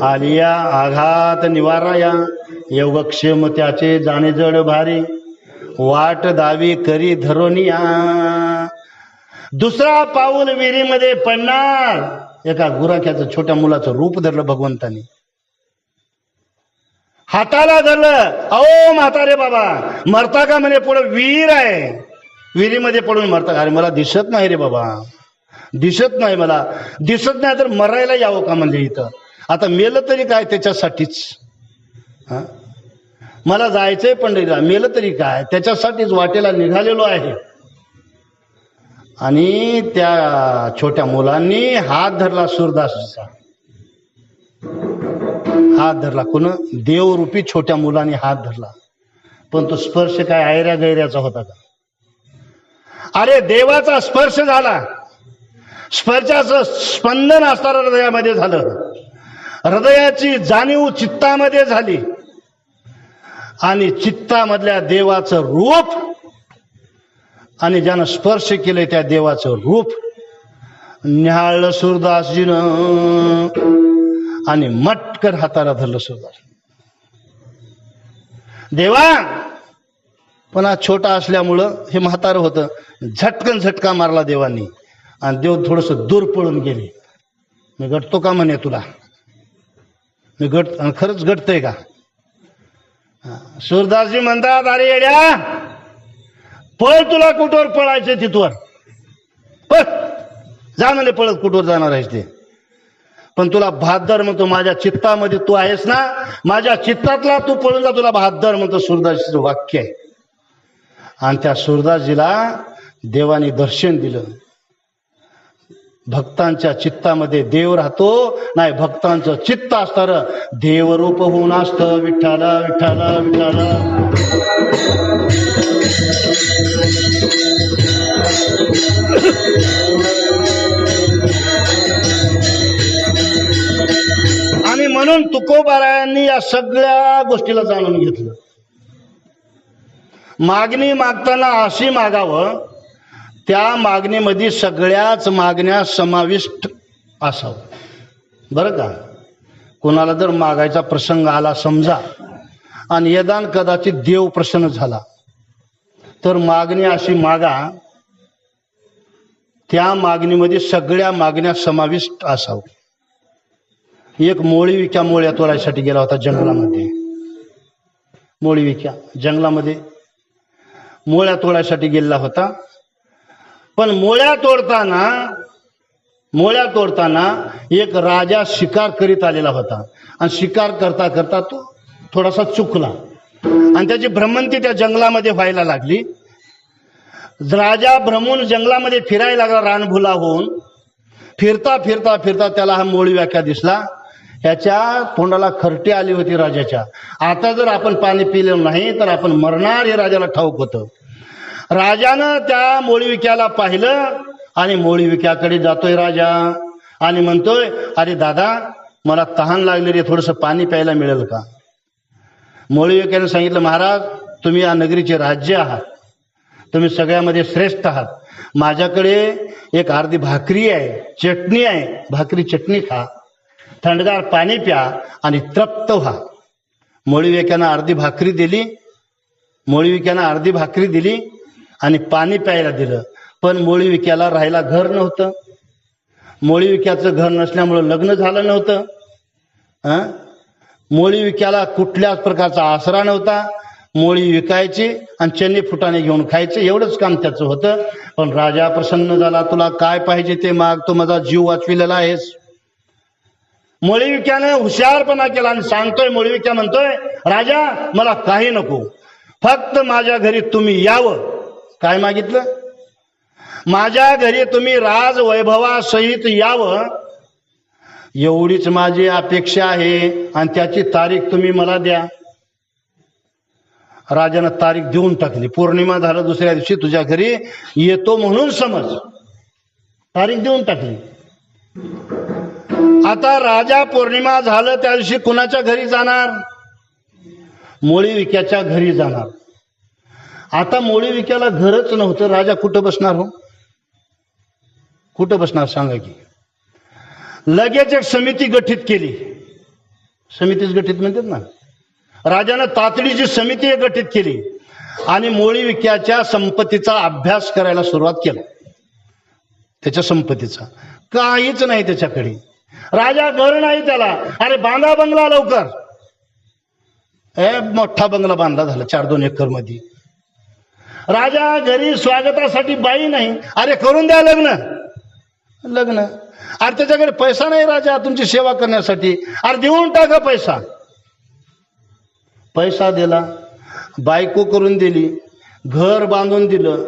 आलिया आघात निवाराया, योगक्षेम त्याचे जाणे जड भारी. वाट दावी करी धरोनिया. दुसरा पाऊल विहिरीमध्ये पडणार. एका गुराख्याचं छोट्या मुलाचं रूप धरलं भगवंतानी. हाताला धरलं. अहो म्हातारे बाबा, मरता का म्हणे? पुढे विहीर आहे, विहिरीमध्ये पडून मरता का? अरे मला दिसत नाही रे बाबा, दिसत नाही, मला दिसत नाही तर मरायला यावं का म्हणजे इथं? आता मेलं तरी काय त्याच्यासाठीच. मला जायचंय पंढरीला, मेलं तरी काय त्याच्यासाठीच वाटेला निघालेलो आहे. आणि त्या छोट्या मुलांनी हात धरला सूरदासचा. हात धरला. कोण? देवरूपी छोट्या मुलाने हात धरला. पण तो स्पर्श काय आयऱ्या गैऱ्याचा होता का? अरे देवाचा स्पर्श झाला. स्पर्शाचं स्पंदन असताना हृदयामध्ये झालं. हृदयाची जाणीव चित्तामध्ये झाली. आणि चित्तामधल्या देवाचं रूप आणि ज्यानं स्पर्श केलंय त्या देवाचं रूप निहाळलं सूरदासजीनं. आणि मटकन हाताला धरलं सूरदास. देवा, पण हा छोटा असल्यामुळं हे म्हातारं होतं. झटकन झटका मारला देवांनी आणि देव थोडस दूर पळून गेले. मी गटतो का म्हणे तुला? मी गट खरंच गटतय का? सूरदासजी म्हणतात, अरे येड्या, पळ, तुला कुठवर पळायचे तिथवर पळ, जा म्हणे, पळत कुठवर जाणार आहेस ते. पण तुला बहादर म्हणतो, माझ्या चित्तामध्ये तू आहेस ना, माझ्या चित्तातला तू पळून जा, तुला बहादर म्हणतो. सूरदासजीचं वाक्य आहे. आणि त्या सूरदासजीला देवाने दर्शन दिलं. भक्तांच्या चित्तामध्ये देव राहतो नाही, भक्तांचं चित्त असतं देवरूप होऊन असतं. विठ्ठला विठ्ठला विठ्ठला. आणि म्हणून तुकोबारायांनी या सगळ्या गोष्टीला जाणून घेतलं. मागणी मागताना अशी मागावं, त्या मागणीमध्ये सगळ्याच मागण्या समाविष्ट असावं. बरं का? कोणाला जर मागायचा प्रसंग आला समजा, आणि यदान कदाचित देव प्रसन्न झाला, तर मागणी अशी मागा, त्या मागणीमध्ये सगळ्या मागण्या समाविष्ट असावं. एक मोळी विक्या मोळ्या तोडायसाठी गेला होता जंगलामध्ये. मोळी विक्या जंगलामध्ये मोळ्या तोडायसाठी गेलेला होता. पण मोळ्या तोडताना एक राजा शिकार करीत आलेला होता. आणि शिकार करता करता तो थोडासा चुकला आणि त्याची भ्रमंती त्या जंगलामध्ये व्हायला लागली. राजा भ्रमून जंगलामध्ये फिरायला लागला रानभुला होऊन. फिरता फिरता फिरता त्याला हा मोळी व्याख्या दिसला. ह्याच्या तोंडाला खरटी आली होती राजाच्या. आता जर आपण पाणी पिलं नाही तर आपण मरणार, हे राजाला ठाऊक होतं. राजानं त्या मोळी विक्याला पाहिलं आणि मोळी विक्याकडे जातोय राजा आणि म्हणतोय, अरे दादा, मला तहान लागली रे, थोडंसं पाणी प्यायला मिळेल का? मोळी विक्याने सांगितलं, महाराज, तुम्ही या नगरीचे राज्य आहात, तुम्ही सगळ्यामध्ये श्रेष्ठ आहात. माझ्याकडे एक अर्धी भाकरी आहे, चटणी आहे, भाकरी चटणी खा, थंडगार पाणी प्या आणि तृप्त व्हा. मोळी विक्यानं अर्धी भाकरी दिली आणि पाणी प्यायला दिलं. पण मोळी विक्याला राहायला घर नव्हतं. मोळी विक्याचं घर नसल्यामुळं लग्न झालं नव्हतं. मोळी विक्याला कुठल्याच प्रकारचा आसरा नव्हता. मोळी विकायची आणि चन्नी फुटाणे घेऊन खायचे, एवढंच काम त्याचं होतं. पण राजा प्रसन्न झाला. तुला काय पाहिजे ते माग, तो माझा जीव वाचविलेला आहेस. मोळी विक्याने हुशारपणा केला आणि सांगतोय, मोळी विक्या म्हणतोय, राजा मला काही नको, फक्त माझ्या घरी तुम्ही यावं. काय मागितलं? माझ्या घरी तुम्ही राज वैभवासहित यावं, एवढीच माझी अपेक्षा आहे आणि त्याची तारीख तुम्ही मला द्या. राजानं तारीख देऊन टाकली. पौर्णिमा झालं, दुसऱ्या दिवशी तुझ्या घरी येतो म्हणून समज. तारीख देऊन टाकली. आता राजा पौर्णिमा झालं त्या दिवशी कुणाच्या घरी जाणार? मोळी विक्याच्या घरी जाणार. आता मोळी विक्याला घरच नव्हतं. राजा कुठं बसणार? हो, कुठं बसणार सांगा की? लगेच एक समिती गठीत केली. समितीच गठीत म्हणतात ना. राजानं तातडीची समिती गठीत केली आणि मोळी विक्याच्या संपत्तीचा अभ्यास करायला सुरुवात केला. त्याच्या संपत्तीचा काहीच नाही त्याच्याकडे. राजा घर नाही त्याला. अरे बांधा बंगला लवकर. मोठा बंगला बांधला झाला 4-2 एकर मध्ये. राजा घरी स्वागतासाठी बाई नाही. अरे करून द्या लग्न. लग्न अरे त्याच्याकडे पैसा नाही राजा तुमची सेवा करण्यासाठी. अरे देऊन टाका पैसा. पैसा दिला, बायको करून दिली, घर बांधून दिलं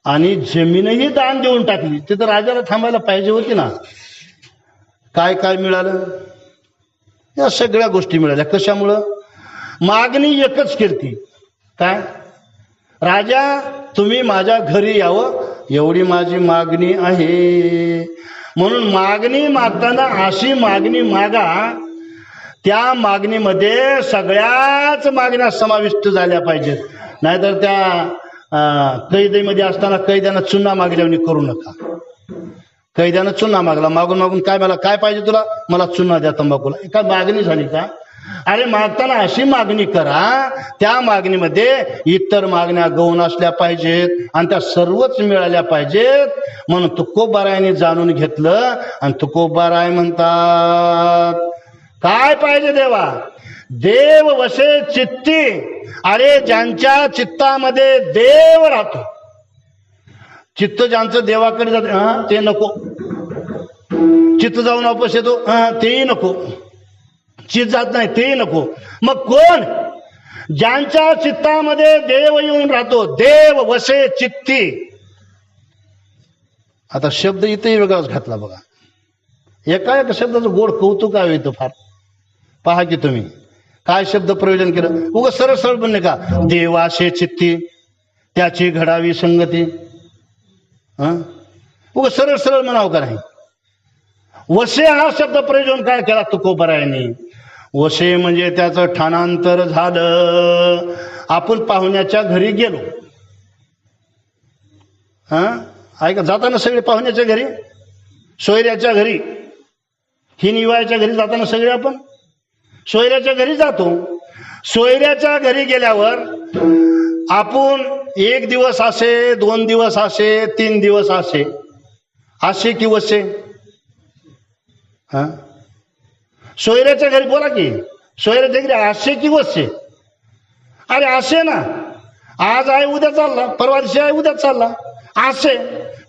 आणि जमीनही दान देऊन टाकली. तिथं राजाला थांबायला पाहिजे होती ना. काय काय मिळालं? या सगळ्या गोष्टी मिळाल्या. कशामुळं? मागणी एकच केली. काय? राजा तुम्ही माझ्या घरी यावं, एवढी माझी मागणी आहे. म्हणून मागणी मागताना अशी मागणी मागा, त्या मागणीमध्ये सगळ्याच मागण्या समाविष्ट झाल्या पाहिजेत. नाहीतर त्या कैदेमध्ये असताना कैद्यानं चुना मागल्याने करू नका. कैद्यानं चुना मागला, मागून मागून काय, मला काय पाहिजे तुला? मला चुना द्या तंबाखूला. काय मागणी झाली का? अरे मागताना अशी मागणी करा, त्या मागणीमध्ये इतर मागण्या गौण असल्या पाहिजेत आणि त्या सर्वच मिळाल्या पाहिजेत. म्हणून तुकोबारायाने जाणून घेतलं आणि तुकोबाराय म्हणतात, काय पाहिजे देवा? देव वसे चित्ती. अरे ज्यांच्या चित्तामध्ये देव राहतो, चित्त ज्यांचं देवाकडे जात ते नको. चित्त जाऊन वापस येतो तेही नको. चित्त जात नाही तेही नको. मग कोण? ज्यांच्या चित्तामध्ये देव येऊन राहतो. देव वसे चित्ती. आता शब्द इथेही वेगळाच घातला बघा. एका एका शब्दाचं गोड कौतुक आहे इथं फार. पहा की तुम्ही काय शब्द प्रयोजन केलं. उगा सरळ सरळ म्हणणे का? देवाशे चित्ती त्याची घडावी संगती. उगा सरळ सरळ म्हणावं का नाही? वसे हा शब्द प्रयोजन काय केला तुकोबारायाने? वसे म्हणजे त्याचं ठाणांतर झालं. आपण पाहुण्याच्या घरी गेलो. ऐका, जाताना सगळे पाहुण्याच्या घरी, सोयऱ्याच्या घरी, हिनिवायच्या घरी जाताना सगळे आपण सोयऱ्याच्या घरी जातो. सोयऱ्याच्या घरी गेल्यावर आपण 1 दिवस असे, 2 दिवस असे, 3 दिवस असे, असे की वसे? सोयऱ्याच्या घरी बोला की, सोयऱ्याच्या घरी असे की वसे? अरे असे ना. आज आहे उद्या चालला, परवा दिवशी आहे उद्या चालला, असे.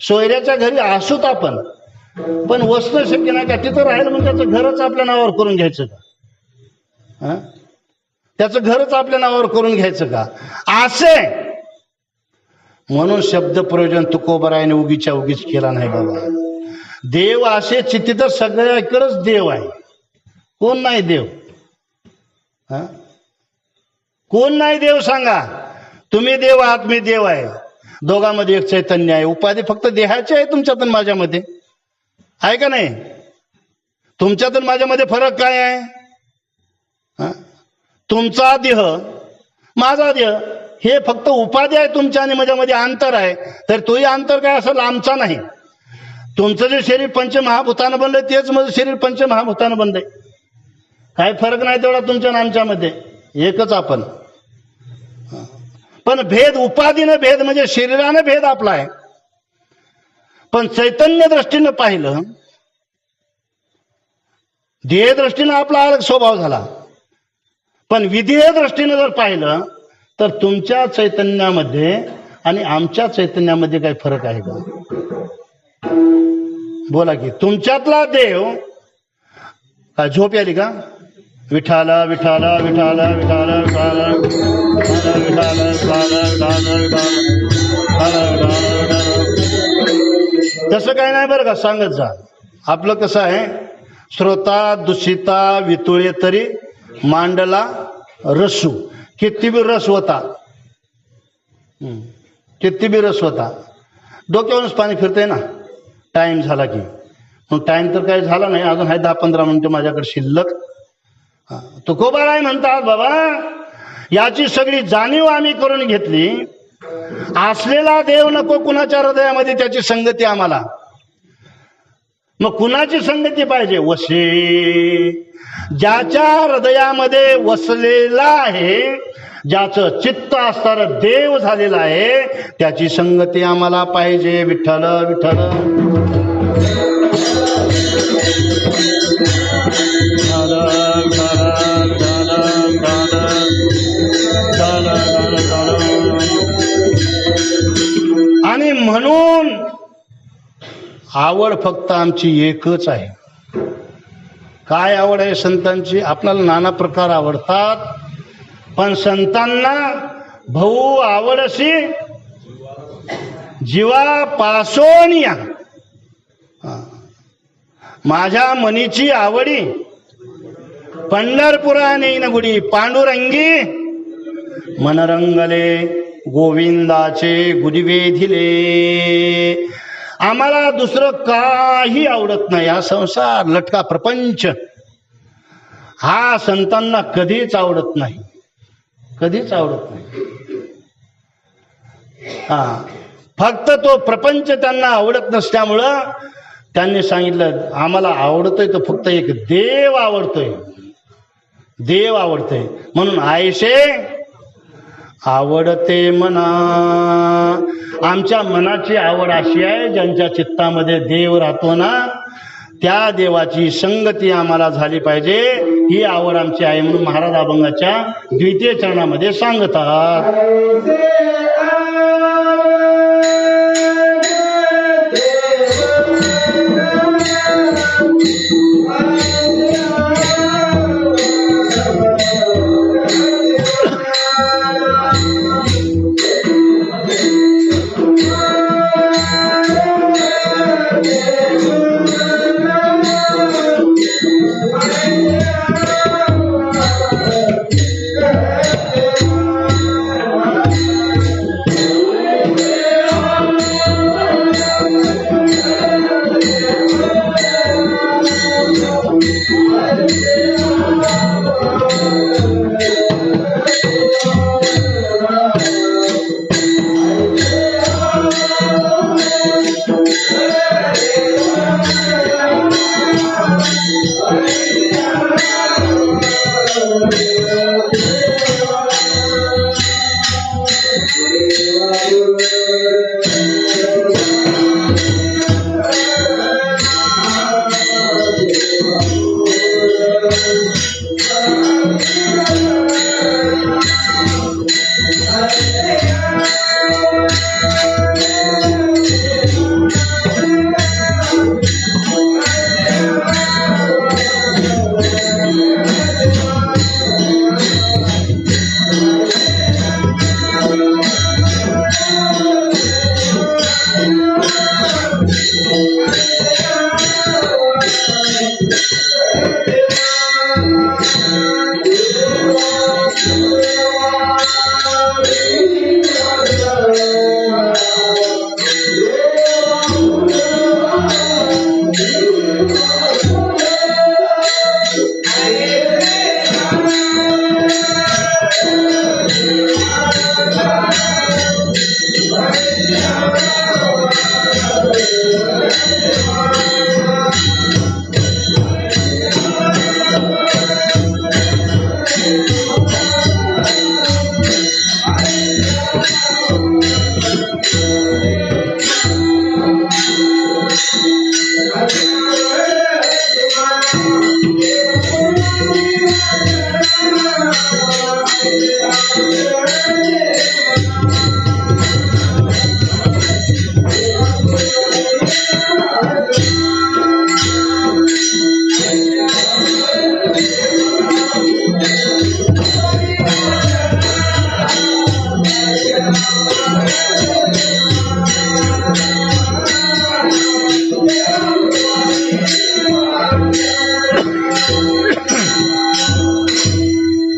सोयऱ्याच्या घरी असोत आपण, पण वसणं शक्य नाही का? तिथं राहिलं म्हणजे त्याचं घरच आपल्या नावावर करून घ्यायचं का? त्याचं घरच आपल्या नावावर करून घ्यायचं का? असे. म्हणून शब्द प्रयोजन तुकोबारायाने उगीच्या उगीच केला नाही बाबा. देव असे चित्ती तर सगळ्याकडेच देव आहे. कोण नाही देव? कोण नाही देव सांगा? तुम्ही देव आहात, मी देव आहे. दोघांमध्ये एक चैतन्य आहे. उपाधी फक्त देहाची आहे तुमच्यात आणि माझ्यामध्ये, आहे का नाही? तुमच्यात आणि माझ्यामध्ये फरक काय आहे? तुमचा देह, माझा देह, हे फक्त उपाधी आहे. तुमच्या आणि माझ्यामध्ये अंतर आहे. तर तोही अंतर काय असं लांबचा नाही. तुमचं जे शरीर पंचमहाभूतानं बनलंय तेच माझं शरीर पंचमहाभूतानं बनलंय. काय फरक नाही तेवढा तुमच्या आणि आमच्यामध्ये, एकच आपण. पण भेद उपाधीनं भेद म्हणजे शरीरानं भेद आपला आहे. पण चैतन्य दृष्टीनं पाहिलं ध्येय दृष्टीनं आपला अलग स्वभाव झाला, पण विधेय दृष्टीनं जर पाहिलं तर तुमच्या चैतन्यामध्ये आणि आमच्या चैतन्यामध्ये काही फरक आहे का? बोला की. तुमच्यातला देव काय झोप आली का? विठाला विठाला विठाला विठाला विठाला तसं काय नाही बरं का, सांगत जा. आपलं कसं आहे, श्रोता दूषिता वितुळे तरी मांडला रसू. किती बी रस होता, किती बी रस होता, डोक्यावरूनच पाणी फिरतंय ना टाइम झाला की. मग टाइम तर काही झाला नाही, अजून आहे 10-15 मिनिटं माझ्याकडे शिल्लक. तुकोबाराय म्हणतात, बाबा याची सगळी जाणीव आम्ही करून घेतली. असलेला देव नको कुणाच्या हृदयामध्ये, त्याची संगती आम्हाला. मग कुणाची संगती पाहिजे? वसे. ज्याच्या हृदयामध्ये वसलेला आहे, ज्याचं चित्त असणारं देव झालेलं आहे, त्याची संगती आम्हाला पाहिजे. विठ्ठल विठ्ठल आणि म्हणून आवड फक्त आमची एकच आहे. काय आवड आहे संतांची? आपल्याला नाना प्रकार आवडतात, पण संतांना भाऊ आवडशी जीवा पासोनिया. माझ्या मनीची आवडी पंढरपुरा नेईन गुडी, पांडुरंगी मनरंगले गोविंदाचे गुदिवेधिले. आम्हाला दुसरं काही आवडत नाही. हा संसार लटका प्रपंच हा संतांना कधीच आवडत नाही, कधीच आवडत नाही. फक्त तो प्रपंच त्यांना आवडत नसल्यामुळं त्यांनी सांगितलं, आम्हाला आवडतोय तर फक्त एक देव आवडतोय, देव आवडतोय. म्हणून आयशे आवडते मना. आमच्या मनाची आवड अशी आहे, ज्यांच्या चित्तामध्ये देव राहतो ना, त्या देवाची संगती आम्हाला झाली पाहिजे. ही आवड आमची आहे, म्हणून महाराज अभंगाच्या 2य चरणामध्ये सांगतात.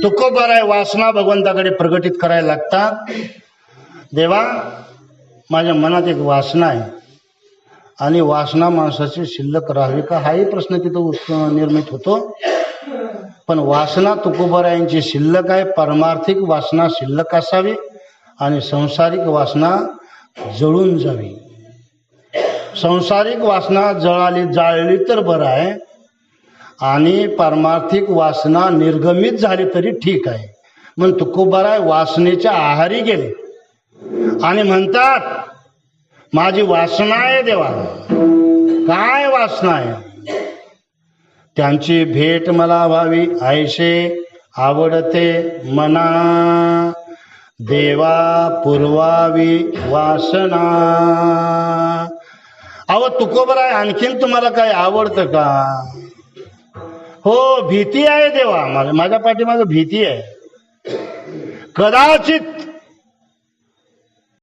तुकोबाराय वासना भगवंताकडे प्रगटित करायला लागतात. देवा, माझ्या मनात एक वासना आहे आणि वासना माणसाची शिल्लक राहावी का हाही प्रश्न तिथं निर्मित होतो. पण वासना तुकोबारायांची शिल्लक आहे. परमार्थिक वासना शिल्लक असावी आणि संसारिक वासना जळून जावी. संसारिक वासना जाळली तर बरं आहे आणि पारमार्थिक वासना निर्गमित झाली तरी ठीक आहे. मग तुकोबाराय वासनेच्या आहारी गेले आणि म्हणतात, माझी वासना आहे देवा. काय वासना आहे? त्यांची भेट मला व्हावी ऐशे आवडते मना, देवा पुरवावी वासना. अहो तुकोबाराय, आणखीन तुम्हाला काय आवडतं का? हो, भीती आहे देवा. माझ्या पाठीमागे भीती आहे. कदाचित